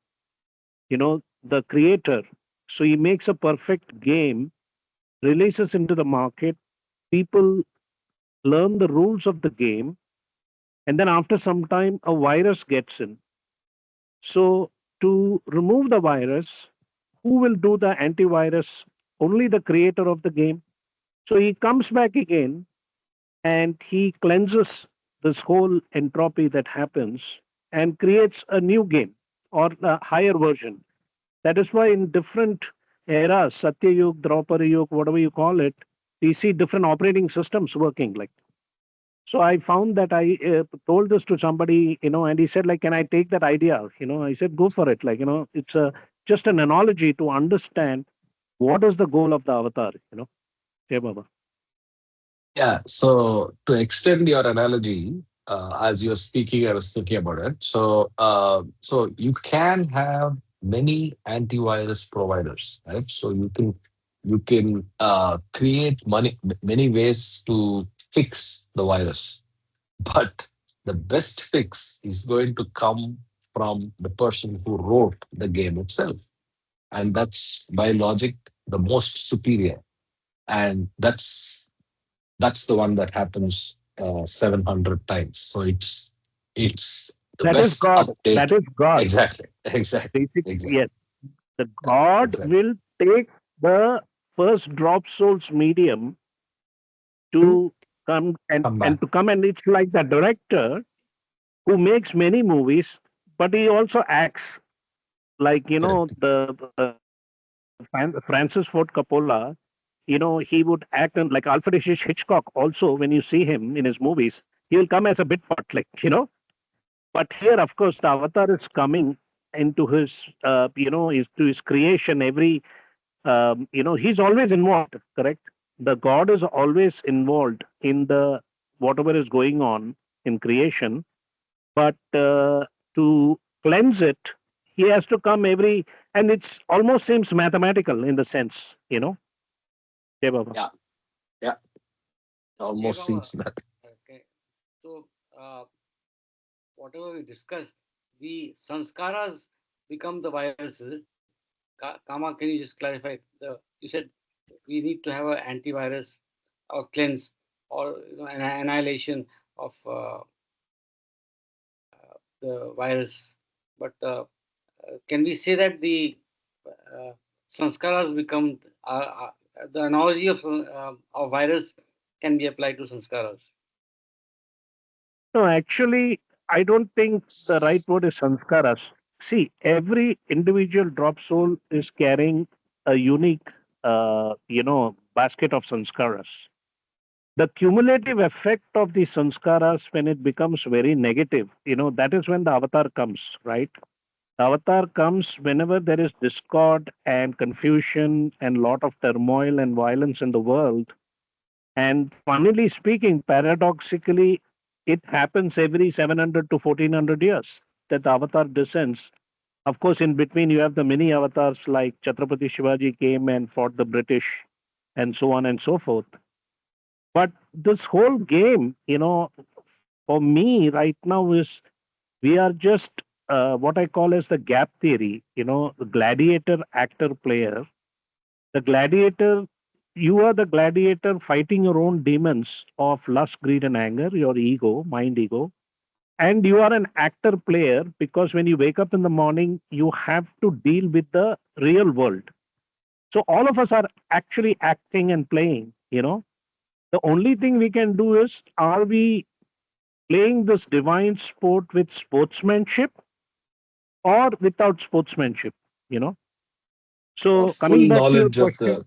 The creator. So he makes a perfect game, releases into the market. People learn the rules of the game. And then after some time, a virus gets in. So to remove the virus, who will do the antivirus? Only the creator of the game. So he comes back again and he cleanses this whole entropy that happens and creates a new game or a higher version. That is why in different eras, Satya Yug, Draupadi Yug, whatever you call it, we see different operating systems working. Like, so I found that I told this to somebody, and he said, like, can I take that idea? I said, go for it. Like, it's a just an analogy to understand what is the goal of the avatar. Yeah, Baba. Yeah. So to extend your analogy, as you're speaking, I was thinking about it. So you can have many antivirus providers, right? So you can create many ways to fix the virus, but the best fix is going to come from the person who wrote the game itself, and that's by logic the most superior, and that's the one that happens 700 times. So it's the That is best God. update. That is God. Exactly, exactly, Basic, exactly, yes. The God exactly. will take the first drop souls medium To to come come and back. to come, and it's like the director who makes many movies, but he also acts like Correct. Francis Ford Coppola. He would act in like Alfred Hitchcock. Also, when you see him in his movies, he will come as a bit part, like But here, of course, the avatar is coming into his, to his creation. He's always involved. Correct. The God is always involved in the whatever is going on in creation, but to cleanse it, he has to come every, and it's almost seems mathematical in the sense, Yeah, Baba. Yeah, yeah. Okay, Almost Baba. seems that. Okay. So, whatever we discussed, the sanskaras become the viruses. Kama, can you just clarify? You said we need to have an antivirus or cleanse or an annihilation of the virus. But can we say that the sanskaras become the analogy of virus can be applied to sanskaras? No, actually, I don't think the right word is sanskaras. See, every individual drop soul is carrying a unique, basket of sanskaras. The cumulative effect of the sanskaras, when it becomes very negative, that is when the avatar comes, right? The avatar comes whenever there is discord and confusion and lot of turmoil and violence in the world. And funnily speaking, paradoxically, it happens every 700 to 1400 years that the avatar descends. Of course, in between, you have the many avatars like Chhatrapati Shivaji came and fought the British and so on and so forth. But this whole game, for me right now is we are just what I call as the gap theory, the gladiator actor player. The gladiator, you are the gladiator fighting your own demons of lust, greed, and anger, your ego, mind ego. And you are an actor player because when you wake up in the morning, you have to deal with the real world. So all of us are actually acting and playing, The only thing we can do is are we playing this divine sport with sportsmanship or without sportsmanship, you know? So Full coming back to your knowledge of question, the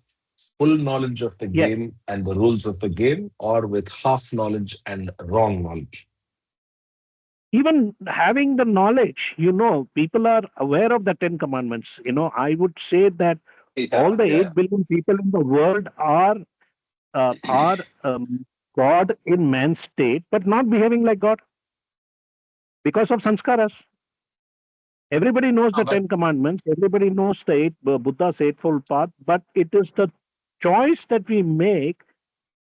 full knowledge of the yes, game and the rules of the game, or with half knowledge and wrong knowledge. even having the knowledge, people are aware of the 10 commandments. I would say that all Yeah, the yeah. 8 billion people in the world are God in man's state, but not behaving like God because of sanskaras. Everybody knows the But 10 commandments, everybody knows the Buddha's eightfold path, but it is the choice that we make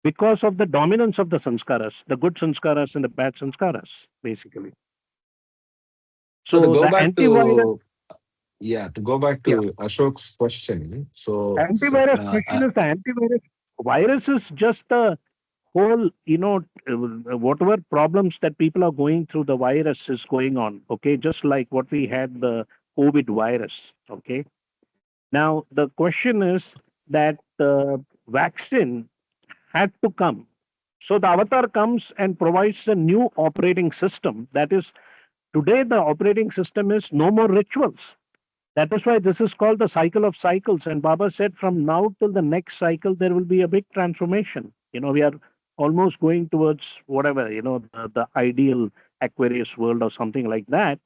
because of the dominance of the sanskaras, the good sanskaras and the bad sanskaras, basically. so to So go the back antivirus, to yeah, to go back yeah, to Ashok's question. antivirus question is the antivirus. Virus is just the whole, whatever problems that people are going through, the virus is going on. Okay, just like what we had the COVID virus. Okay, now the question is that the vaccine had to come. So the avatar comes and provides a new operating system. That is, today the operating system is no more rituals. That is why this is called the cycle of cycles. And Baba said from now till the next cycle, there will be a big transformation. We are almost going towards whatever, the ideal Aquarius world or something like that,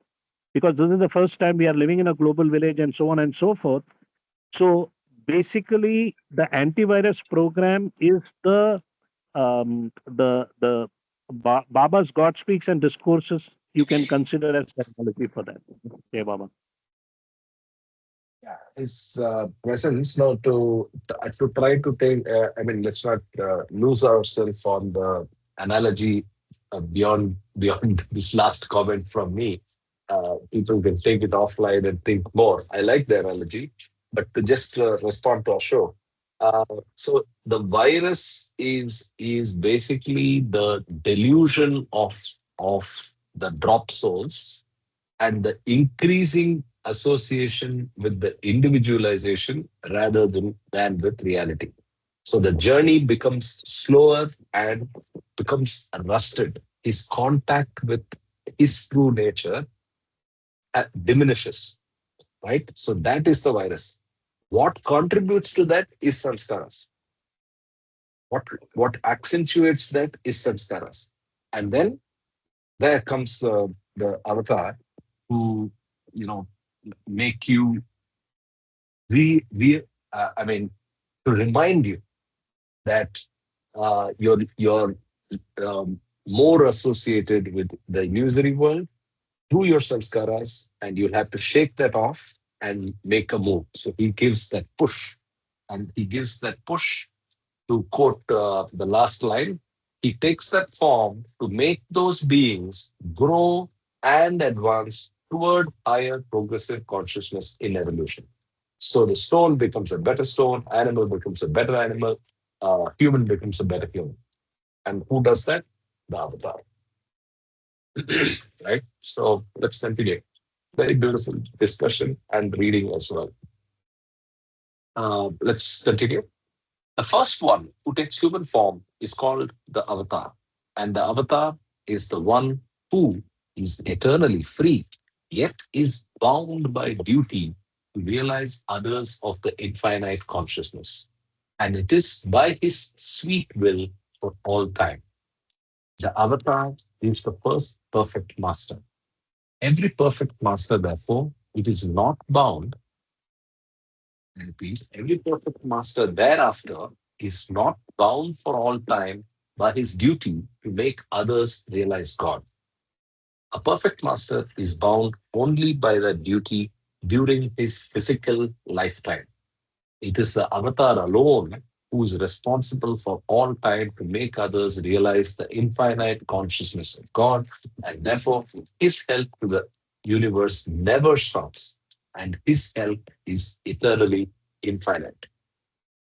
because this is the first time we are living in a global village and so on and so forth. So basically, the antivirus program is the Baba's God speaks and discourses. You can consider as technology for that. Okay, Baba. Yeah, his presence now to try to take. I mean, let's not lose ourselves on the analogy beyond this last comment from me. People can take it offline and think more. I like the analogy, but to just respond to our show. Uh, so the virus is basically the delusion of the drop souls and the increasing association with the individualization rather than with reality. So the journey becomes slower and becomes rusted. His contact with his true nature diminishes, right? So that is the virus. What contributes to that is sanskaras. What what accentuates that is sanskaras. And then there comes the avatar who, you know, make you I mean, to remind you that you're more associated with the illusory world through your sanskaras, and you'll have to shake that off and make a move. So he gives that push, and he gives that push to quote the last line. He takes that form to make those beings grow and advance toward higher progressive consciousness in evolution. So the stone becomes a better stone, animal becomes a better animal, human becomes a better human. And who does that? The avatar. Right? So let's continue. Very beautiful discussion and reading as well. Let's continue. The first one who takes human form is called the avatar. And the avatar is the one who is eternally free, yet is bound by duty to realize others of the infinite consciousness. And it is by his sweet will for all time. The avatar is the first perfect master. Every perfect master, therefore, it is not bound. I repeat, every perfect master thereafter is not bound for all time by his duty to make others realize God. A perfect master is bound only by the duty during his physical lifetime. It is the avatar alone who is responsible for all time to make others realize the infinite consciousness of God, and therefore his help to the universe never stops, and his help is eternally infinite.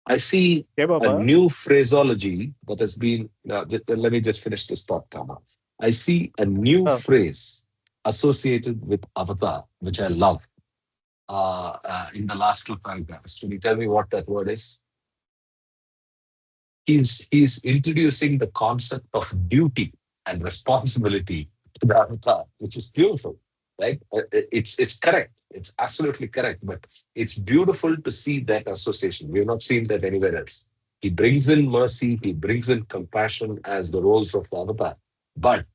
I see Okay, a Baba. new phraseology that has been. Let me just finish this thought, Kama. I see a new Oh, phrase associated with avatar, which I love in the last two paragraphs. Can you tell me what that word is? He's introducing the concept of duty and responsibility to the avatar, which is beautiful, right? It's correct. It's absolutely correct. But it's beautiful to see that association. We have not seen that anywhere else. He brings in mercy. He brings in compassion as the roles of the avatar. But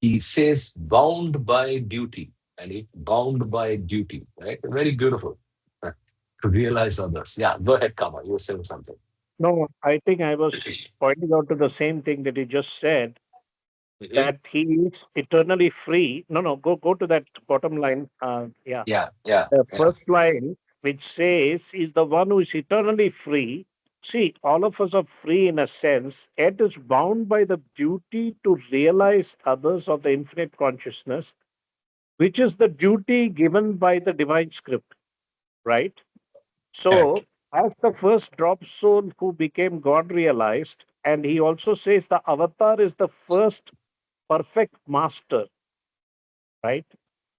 he says bound by duty, and he bound by duty, right? Very beautiful to realize others. Yeah, go ahead, Kama. You were saying something. no, I think I was pointing out to the same thing that you just said, Mhm. that he is eternally free. No, no, go to that bottom line. Yeah, Yeah, yeah, the yeah. first line, which says, is the one who is eternally free. See, all of us are free in a sense, yet is bound by the duty to realize others of the infinite consciousness, which is the duty given by the divine script, right? So, Correct. as the first drop soul who became God realized, and he also says the avatar is the first perfect master, right?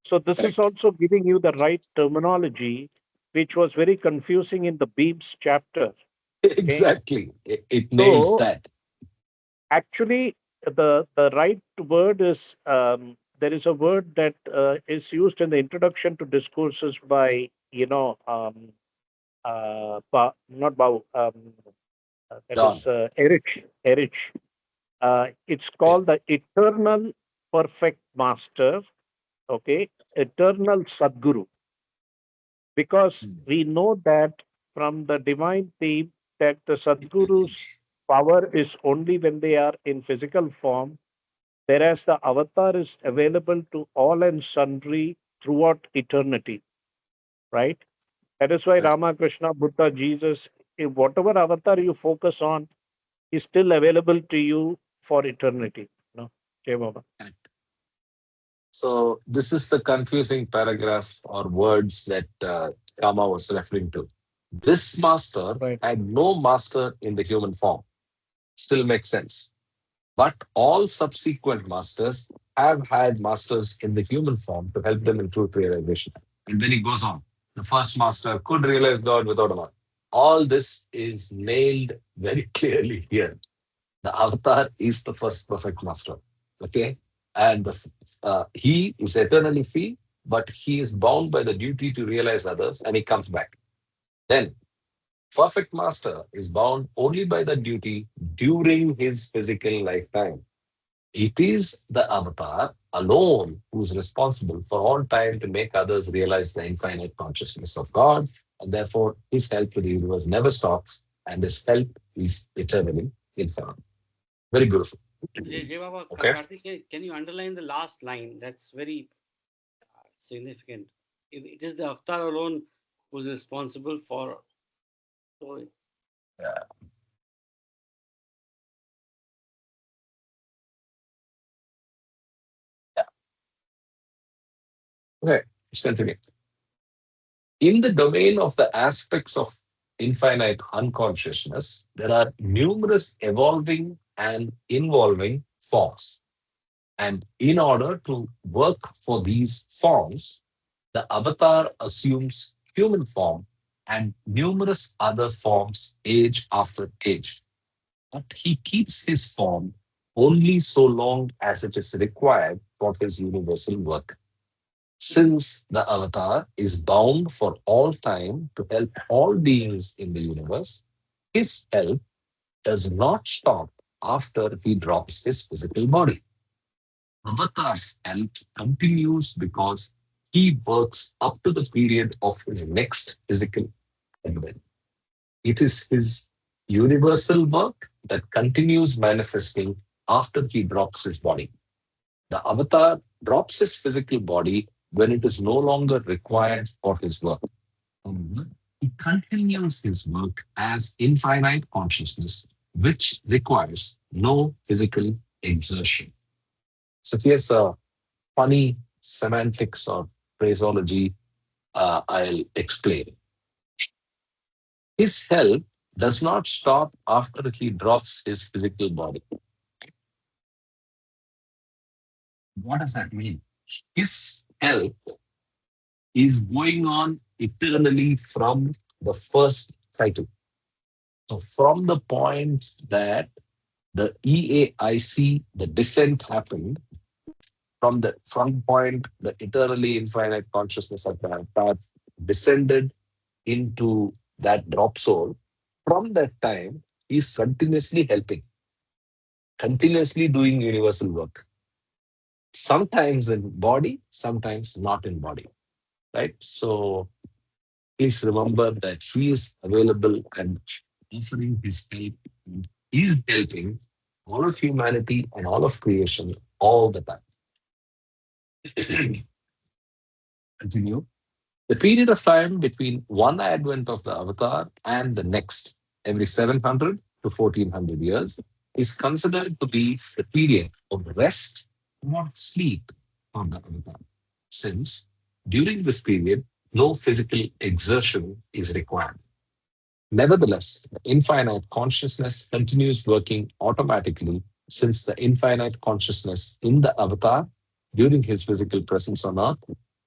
So, this is Correct. also giving you the right terminology, which was very confusing in the Beams chapter. Okay. Exactly. It nails So, that. actually, the right word is there is a word that is used in the introduction to discourses by Not Bhau, that John. is Erich. It's Okay. called the Eternal Perfect Master, okay, Eternal Sadguru, because Hmm. we know that from the divine theme that the Sadguru's power is only when they are in physical form, whereas the avatar is available to all and sundry throughout eternity, right? That is why Right. Ramakrishna, Buddha, Jesus, whatever avatar you focus on is still available to you for eternity. No, Jai Baba. Correct. So this is the confusing paragraph or words that Kama was referring to. This master Right. had no master in the human form. Still makes sense. But all subsequent masters have had masters in the human form to help them in truth realization. And then he goes on. The first master could realize God without a master. All this is nailed very clearly here. The avatar is the first perfect master. Okay. And he is eternally free, but he is bound by the duty to realize others and he comes back. Then, perfect master is bound only by the duty during his physical lifetime. It is the avatar alone who is responsible for all time to make others realize the infinite consciousness of God, and therefore his help to the universe never stops, and his help is eternally infinite. Very beautiful. Jay Baba, Okay. Karthik, can you underline the last line? That's very significant. It is the avatar alone who's responsible for. So, Yeah. Yeah. Okay. Let's continue. In the domain of the aspects of infinite unconsciousness, there are numerous evolving and involving forms. And in order to work for these forms, the avatar assumes human form and numerous other forms age after age. But he keeps his form only so long as it is required for his universal work. Since the avatar is bound for all time to help all beings in the universe, his help does not stop after he drops his physical body. Avatar's help continues because he works up to the period of his next physical advent. It is his universal work that continues manifesting after he drops his body. The avatar drops his physical body when it is no longer required for his work. However, he continues his work as infinite consciousness, which requires no physical exertion. So here's a funny semantics or phraseology I'll explain. His help does not stop after he drops his physical body. What does that mean? His help is going on eternally from the first cycle. So, from the point that the EAIC, the descent happened, from the from point, the eternally infinite consciousness of the path descended into that drop soul. From that time, he's continuously helping, continuously doing universal work. Sometimes in body, sometimes not in body. Right? So please remember that he is available and offering his help. He's helping all of humanity and all of creation all the time. Continue. The period of time between one advent of the avatar and the next, every 700 to 1400 years, is considered to be the period of rest or sleep for the avatar, since during this period, no physical exertion is required. Nevertheless, the infinite consciousness continues working automatically since the infinite consciousness in the avatar during his physical presence on earth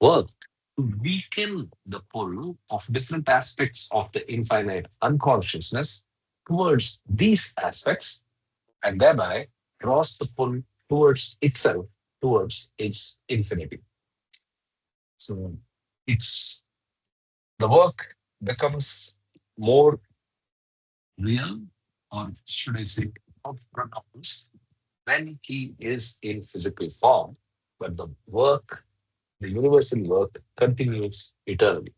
worked to weaken the pull of different aspects of the infinite unconsciousness towards these aspects and thereby draws the pull towards itself, towards its infinity. So it's The work becomes more real, or should I say, more pronounced when he is in physical form, but the work, the universal work, continues eternally.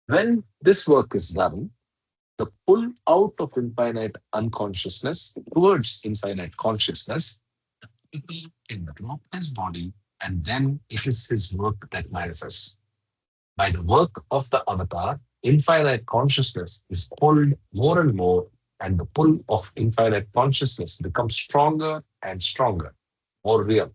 When this work is done, the pull out of infinite unconsciousness towards infinite consciousness, people can drop his body, and then it is his work that manifests. By the work of the avatar, infinite consciousness is pulled more and more, and the pull of infinite consciousness becomes stronger and stronger, more real,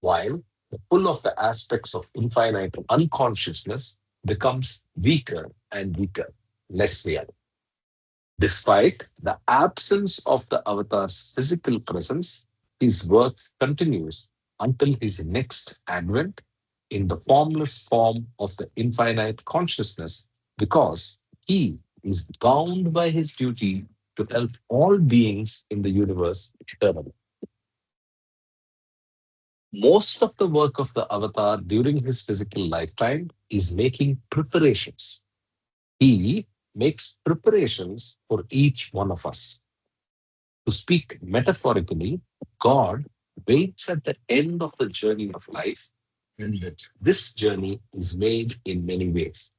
while the pull of the aspects of infinite unconsciousness becomes weaker and weaker, less real. Despite the absence of the avatar's physical presence, his work continues until his next advent in the formless form of the infinite consciousness, because he is bound by his duty to help all beings in the universe eternally. Most of the work of the avatar during his physical lifetime is making preparations. He makes preparations for each one of us. To speak metaphorically, God waits at the end of the journey of life, and that this journey is made in many ways.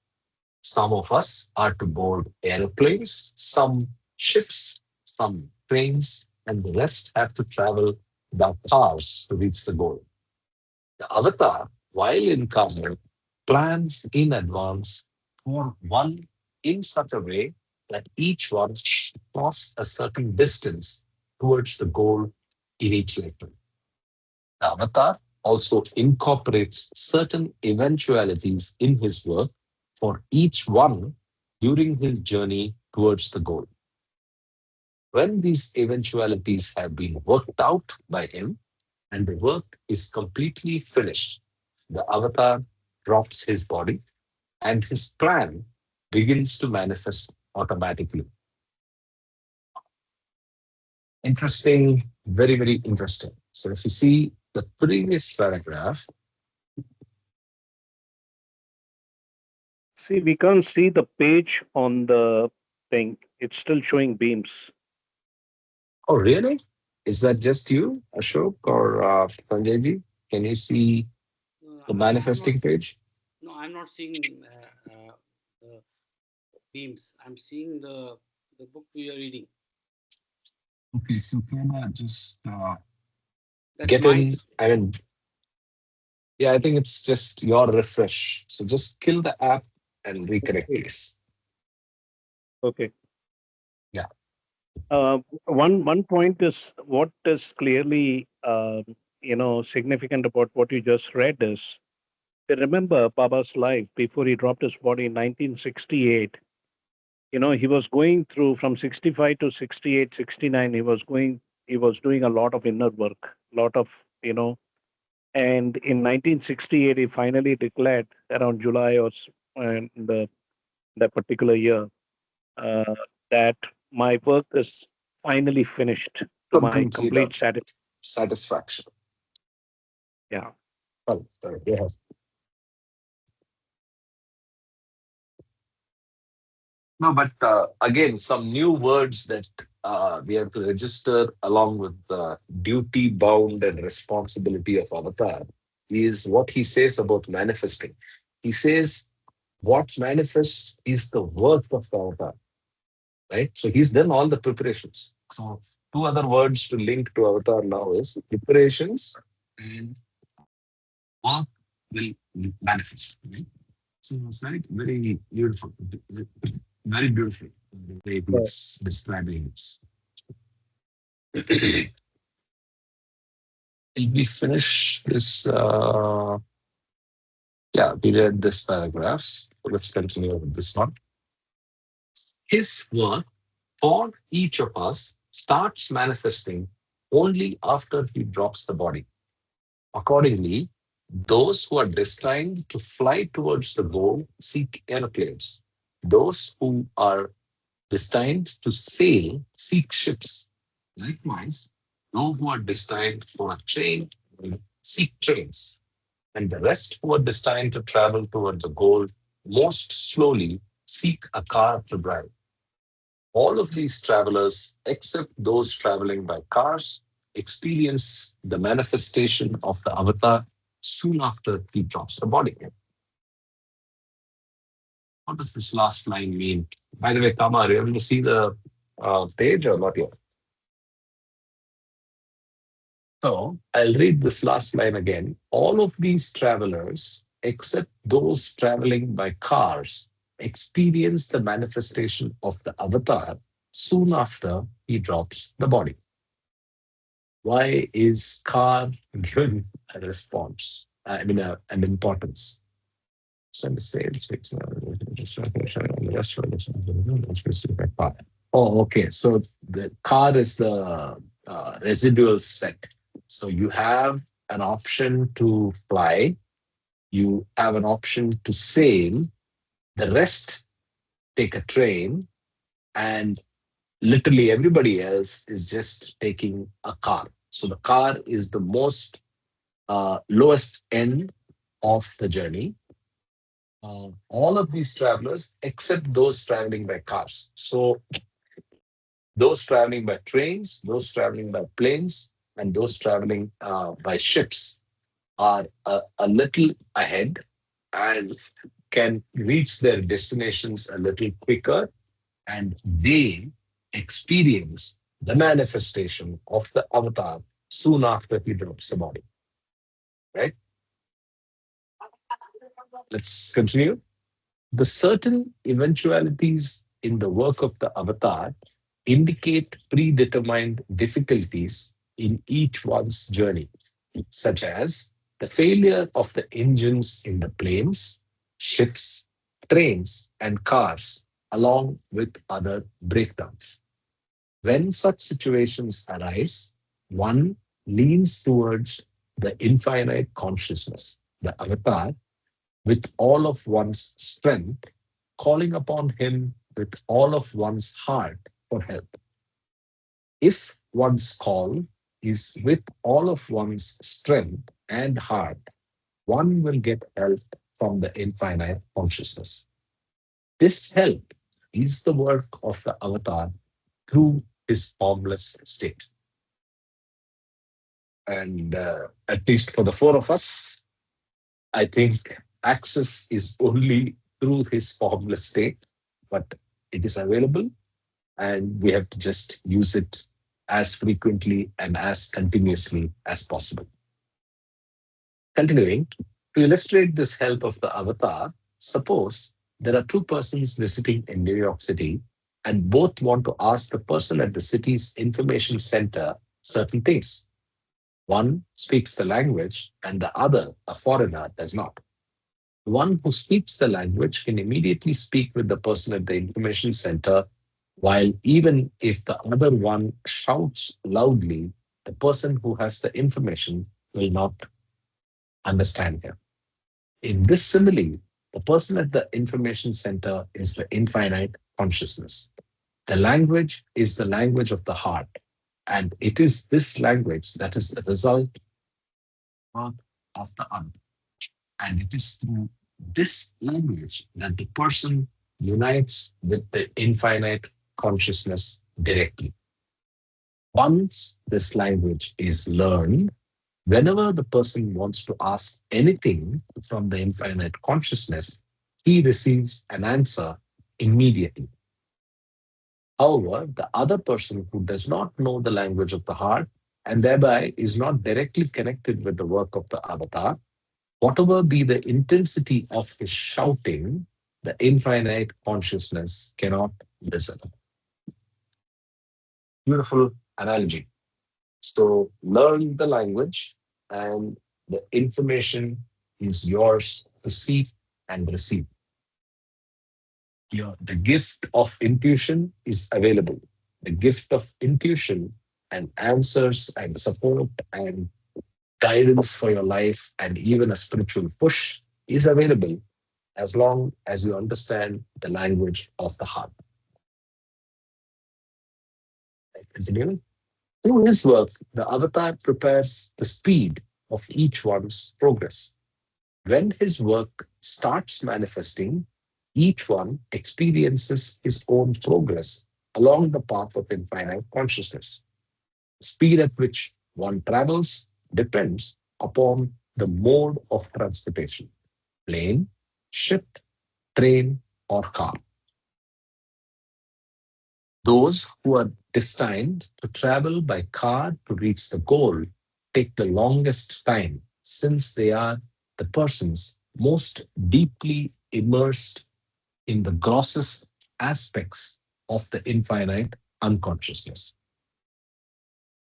Some of us are to board aeroplanes, some ships, some trains, and the rest have to travel by cars to reach the goal. The avatar, while incarnate, plans in advance for one in such a way that each one cross a certain distance towards the goal in each lifetime. The avatar also incorporates certain eventualities in his work for each one during his journey towards the goal. When these eventualities have been worked out by him and the work is completely finished, the avatar drops his body and his plan begins to manifest automatically. Interesting, very, very interesting. So if you see the previous paragraph, See, we can't see the page on the thing. It's still showing beams. oh, really? Is that just you, Ashok or Sanjayji? Can you see No, the I'm not. manifesting page? No, I'm not seeing the beams. I'm seeing the book we are reading. Okay, so can I just That's get my. in? I mean, yeah, I think it's just your refresh. So just kill the app and reconnect, Okay. please. Okay. Yeah. One point is what is clearly significant about what you just read is, remember Baba's life before he dropped his body in 1968. He was going through from 65 to 68, 69. He was doing a lot of inner work, lot of you know and in 1968 he finally declared around July or the that particular year, uh, that my work is finally finished to my Completely done. complete satisfaction. Satisfaction. Yeah. Oh, sorry. Yeah. No, but again, some new words that we have to register along with the duty bound and responsibility of Avatar is what he says about manifesting. He says what manifests is the work of the Avatar, right? So he's done all the preparations. So two other words to link to Avatar now is preparations and work will manifest. Right? So it's very, very beautiful. Very beautiful the way Right. he's describing it. Will we finish this? Yeah, we read this paragraph. So let's continue with this one. His work for each of us starts manifesting only after he drops the body. Accordingly, those who are destined to fly towards the goal seek airplanes. Those who are destined to sail seek ships. Likewise, those who are destined for a train seek trains. and the rest who are destined to travel towards the goal most slowly seek a car to drive. All of these travelers, except those traveling by cars, experience the manifestation of the avatar soon after he drops the body. What does this last line mean? By the way, Kama, are you able to see the page or not yet? So I'll read this last line again. All of these travelers, except those traveling by cars, experience the manifestation of the avatar soon after he drops the body. Why is car given a response? I mean, an importance. Send a sales. Oh, okay. So the car is the residual set. So you have an option to fly, you have an option to sail, the rest take a train, and literally everybody else is just taking a car. So the car is the most lowest end of the journey. All of these travelers, except those traveling by cars. So those traveling by trains, those traveling by planes, and those traveling by ships are a little ahead and can reach their destinations a little quicker, and they experience the manifestation of the avatar soon after he drops the body. Right? Let's continue. The certain eventualities in the work of the avatar indicate predetermined difficulties in each one's journey, such as the failure of the engines in the planes, ships, trains, and cars, along with other breakdowns. When such situations arise, one leans towards the infinite consciousness, the avatar, with all of one's strength, calling upon him with all of one's heart for help. If one's call is with all of one's strength and heart, one will get help from the infinite consciousness. This help is the work of the avatar through his formless state. And at least for the four of us, I think access is only through his formless state, but it is available and we have to just use it as frequently and as continuously as possible. Continuing, to illustrate this help of the avatar, suppose there are two persons visiting in New York City and both want to ask the person at the city's information center certain things. One speaks the language and the other, a foreigner, does not. The one who speaks the language can immediately speak with the person at the information center, while even if the other one shouts loudly, the person who has the information will not understand him. In this simile, the person at the information center is the infinite consciousness. The language is the language of the heart, and it is this language that is the result of the other. And it is through this language that the person unites with the infinite consciousness directly. Once this language is learned, whenever the person wants to ask anything from the infinite consciousness, he receives an answer immediately. However, the other person who does not know the language of the heart and thereby is not directly connected with the work of the avatar, whatever be the intensity of his shouting, the infinite consciousness cannot listen. Beautiful analogy. So learn the language and the information is yours to seek and receive. The gift of intuition is available. The gift of intuition and answers and support and guidance for your life and even a spiritual push is available as long as you understand the language of the heart. Continuing. Through his work, the avatar prepares the speed of each one's progress. When his work starts manifesting, each one experiences his own progress along the path of infinite consciousness. The speed at which one travels depends upon the mode of transportation: plane, ship, train, or car. Those who are destined to travel by car to reach the goal take the longest time, since they are the persons most deeply immersed in the grossest aspects of the infinite unconsciousness.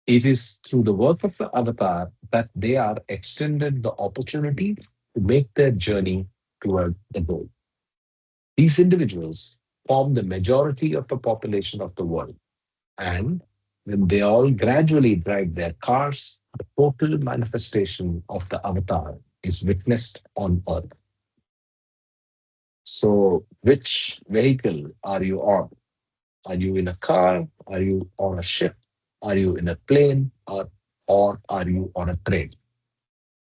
It is through the work of the avatar that they are extended the opportunity to make their journey toward the goal. These individuals form the majority of the population of the world, and when they all gradually drive their cars, the total manifestation of the avatar is witnessed on earth. So, which vehicle are you on? Are you in a car? Are you on a ship? Are you in a plane? Or are you on a train?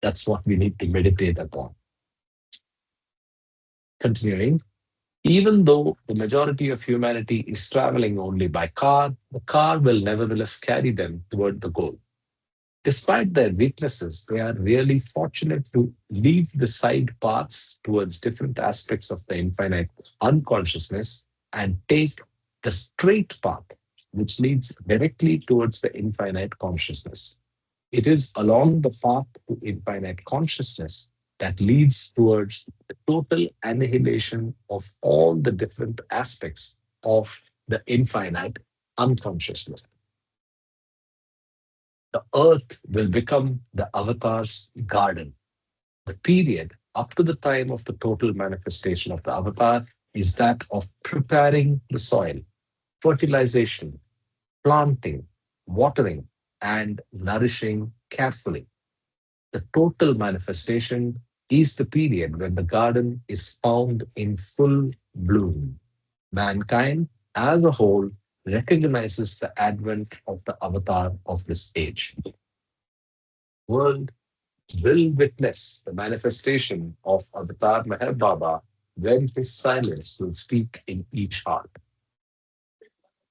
That's what we need to meditate upon. Continuing, even though the majority of humanity is traveling only by car, the car will nevertheless carry them toward the goal. Despite their weaknesses, they are really fortunate to leave the side paths towards different aspects of the infinite unconsciousness and take the straight path, which leads directly towards the infinite consciousness. It is along the path to infinite consciousness that leads towards the total annihilation of all the different aspects of the infinite unconsciousness. The earth will become the avatar's garden. The period up to the time of the total manifestation of the avatar is that of preparing the soil, fertilization, planting, watering, and nourishing carefully. The total manifestation is the period when the garden is found in full bloom. Mankind as a whole recognizes the advent of the avatar of this age. World will witness the manifestation of Avatar Meher Baba when his silence will speak in each heart.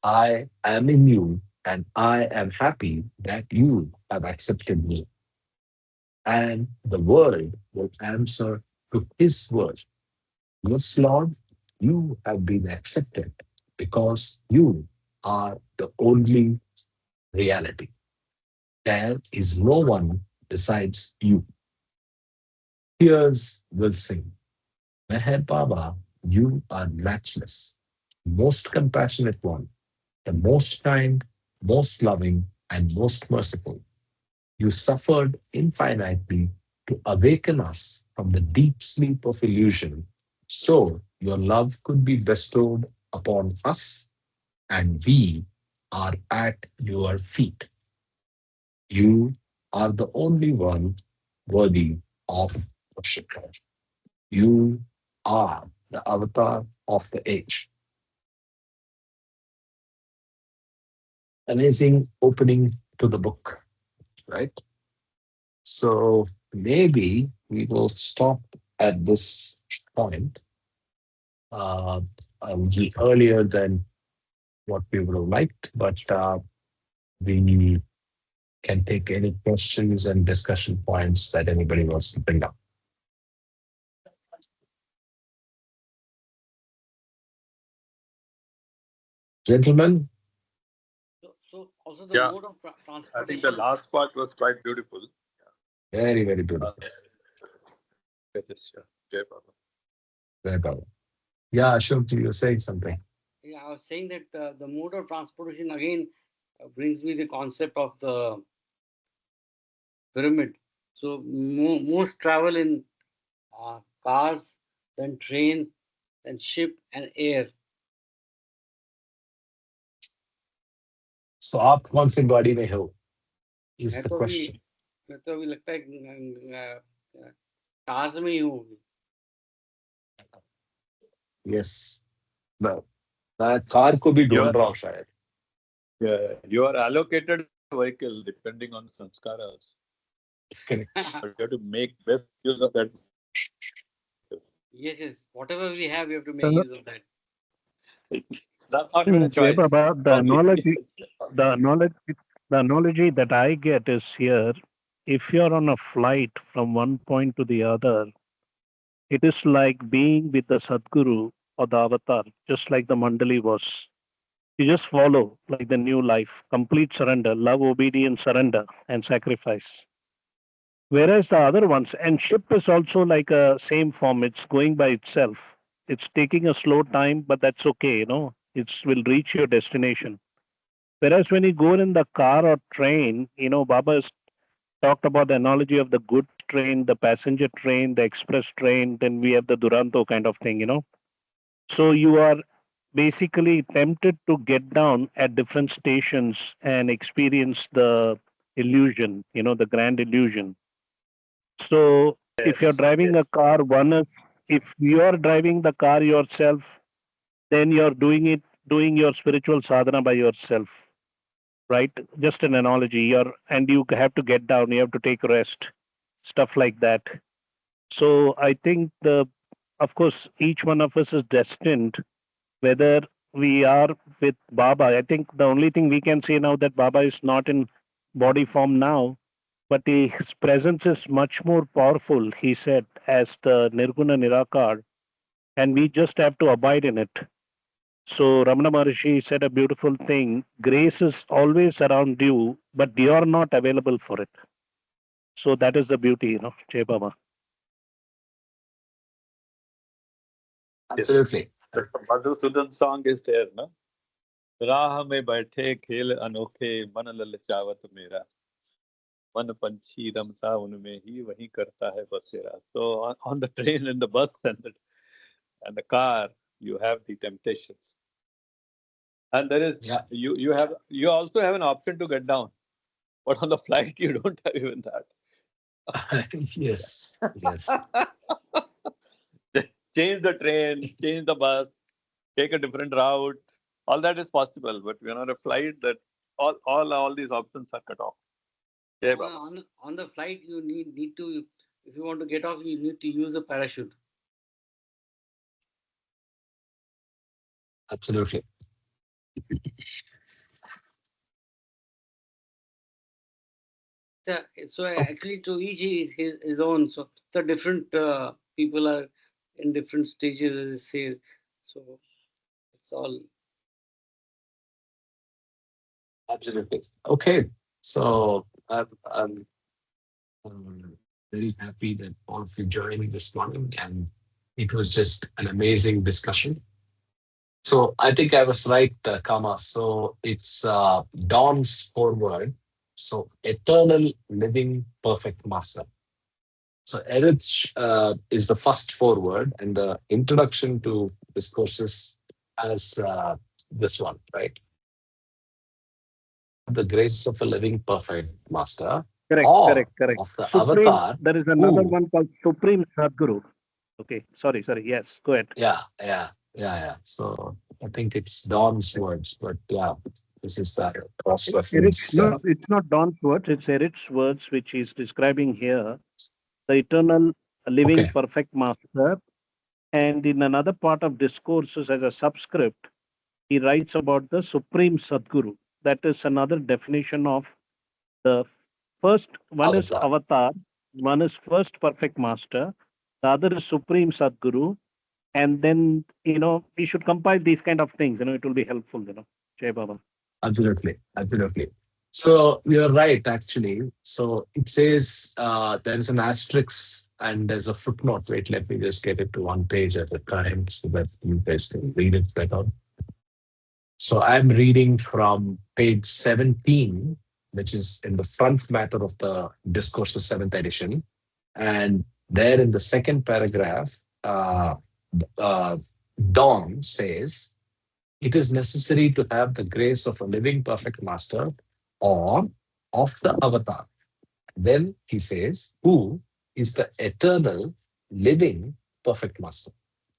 I am in you, and I am happy that you have accepted me. And the world will answer to his word. Yes, Lord, you have been accepted because you are the only reality. There is no one besides you. Tears will sing. Meher Baba, you are matchless, most compassionate one, the most kind, most loving, and most merciful. You suffered infinitely to awaken us from the deep sleep of illusion, so your love could be bestowed upon us, and we are at your feet. You are the only one worthy of worship. You are the avatar of the age. Amazing opening to the book, right? So maybe we will stop at this point, uh, a little earlier than what we would have liked, but we can take any questions and discussion points that anybody wants to bring up. Gentlemen, So also the Yeah, mode of I think the transportation. last part was quite beautiful. very, very Uh, beautiful. get this, yeah. Jai Baba. Very good. Yeah, Ashok, you were saying something. Yeah, I was saying that the mode of transportation again brings me the concept of the pyramid. So most travel in cars, then train, then ship and air. So आप कौन सी गाड़ी में हो is मैं the तो अभी question. मैं तो अभी लगता है कार्स में ही हूँ. Yes. मैं मैं कार को भी You ढूंढ are, रहा हूँ शायद. yeah, you are allocated a vehicle depending on sanskaras, Correct. but you have to make best use of that Yes, yes. Whatever we have, we have to make Uh, use of that. That's not even a Jay choice. Baba, Obviously. the analogy that I get is here. If you're on a flight from one point to the other, it is like being with the Sadguru or the avatar, just like the Mandali was. You just follow like the new life, complete surrender, love, obedience, surrender, and sacrifice. Whereas the other ones, and ship is also like a same form. It's going by itself. It's taking a slow time, but that's okay. It will reach your destination. Whereas when you go in the car or train, Baba has talked about the analogy of the goods train, the passenger train, the express train. Then we have the Duranto kind of thing. So you are basically tempted to get down at different stations and experience the illusion, the grand illusion. So if you're Yes, driving a yes. car, if you're driving the car yourself, then you're doing your spiritual sadhana by yourself, right? Just an analogy. And you have to get down, you have to take rest, stuff like that. So I think of course, each one of us is destined, whether we are with Baba. I think the only thing we can say now that Baba is not in body form now, but his presence is much more powerful, he said, as the Nirguna Nirakar, and we just have to abide in it. So Ramana Maharshi said a beautiful thing: grace is always around you, but you're not available for it. So that is the beauty, Jai Baba. Yes. Absolutely. The Madhusudan song is there, no? राह में बैठे खेल अनोखे मन ललचावत मेरा मन पंछी रमता उनमें ही वही करता है बसेरा. So on the train and the bus and the car, you have the temptations, and there is Yeah. you also have an option to get down, but on the flight you don't have even that. Yes. Yes. Change the train, change the bus, take a different route. All that is possible, but when on a flight, that all these options are cut off. Yeah, Baba. On the flight, you need to, if you want to get off, you need to use a parachute. Absolutely. So Okay. actually, to each his own. So the different people are in different stages, as I say. So it's all. Absolutely. Okay. So I'm very happy that all of you joined me this morning, and it was just an amazing discussion. So I think I was right, Kama. So it's Dawn's foreword. So eternal living perfect master. So Erich is the first foreword, and the introduction to discourses as this one, right? The grace of a living perfect master, Correct, or correct, correct. of the Supreme, avatar there is another who, one called Supreme Sadguru. Okay, sorry. Yes, go ahead. yeah. So I think it's Don's words, but yeah, this is that cross Erich, reference. no, it's not Don's words, it's Erich's words, which he's describing here. The eternal living Okay, perfect master. And in another part of discourses as a subscript, he writes about the Supreme Sadguru. That is another definition of the first one is avatar. avatar, one is first perfect master, the other is Supreme Sadguru. And then, we should compile these kind of things, it will be helpful, Jai Baba. Absolutely. So you're right, actually. So it says there is an asterisk and there's a footnote. Wait, let me just get it to one page at a time so that you guys can read it better. So I'm reading from page 17, which is in the front matter of the Discourses 7th edition. And there in the second paragraph, uh, Dawn says, it is necessary to have the grace of a living perfect master or of the avatar. Then he says, who is the eternal living perfect master,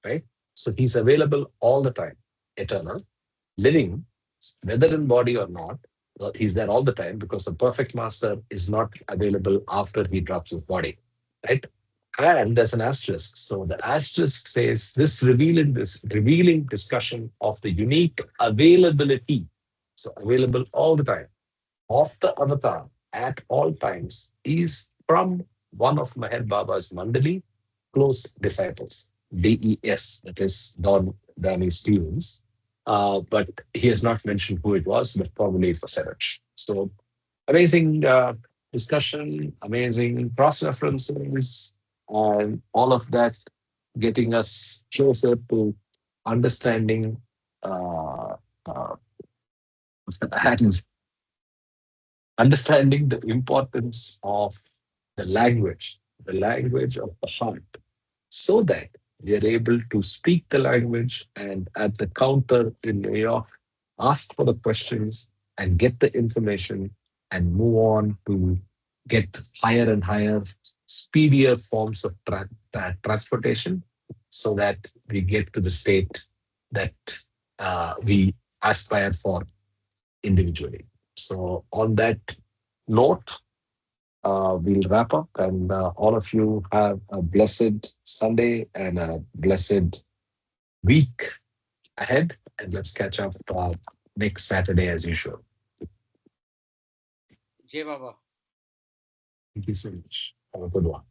right? So he's available all the time, eternal, living, whether in body or not. He's there all the time because the perfect master is not available after he drops his body, right? And there's an asterisk. So the asterisk says this revealing discussion of the unique availability, so available all the time, of the avatar at all times is from one of Meher Baba's Mandali close disciples, DES, that is Don Danny Stevens. But he has not mentioned who it was, but probably it was Serach. So amazing discussion, amazing cross references, and all of that getting us closer to understanding uh, uh, and understanding the importance of the language of the heart, so that we are able to speak the language and at the counter in New York, ask for the questions and get the information and move on to get higher and higher, speedier forms of transportation so that we get to the state that we aspire for individually. So, on that note, we'll wrap up, and all of you have a blessed Sunday and a blessed week ahead. And let's catch up next Saturday as usual. Jai Baba. Thank you so much. Have a good one.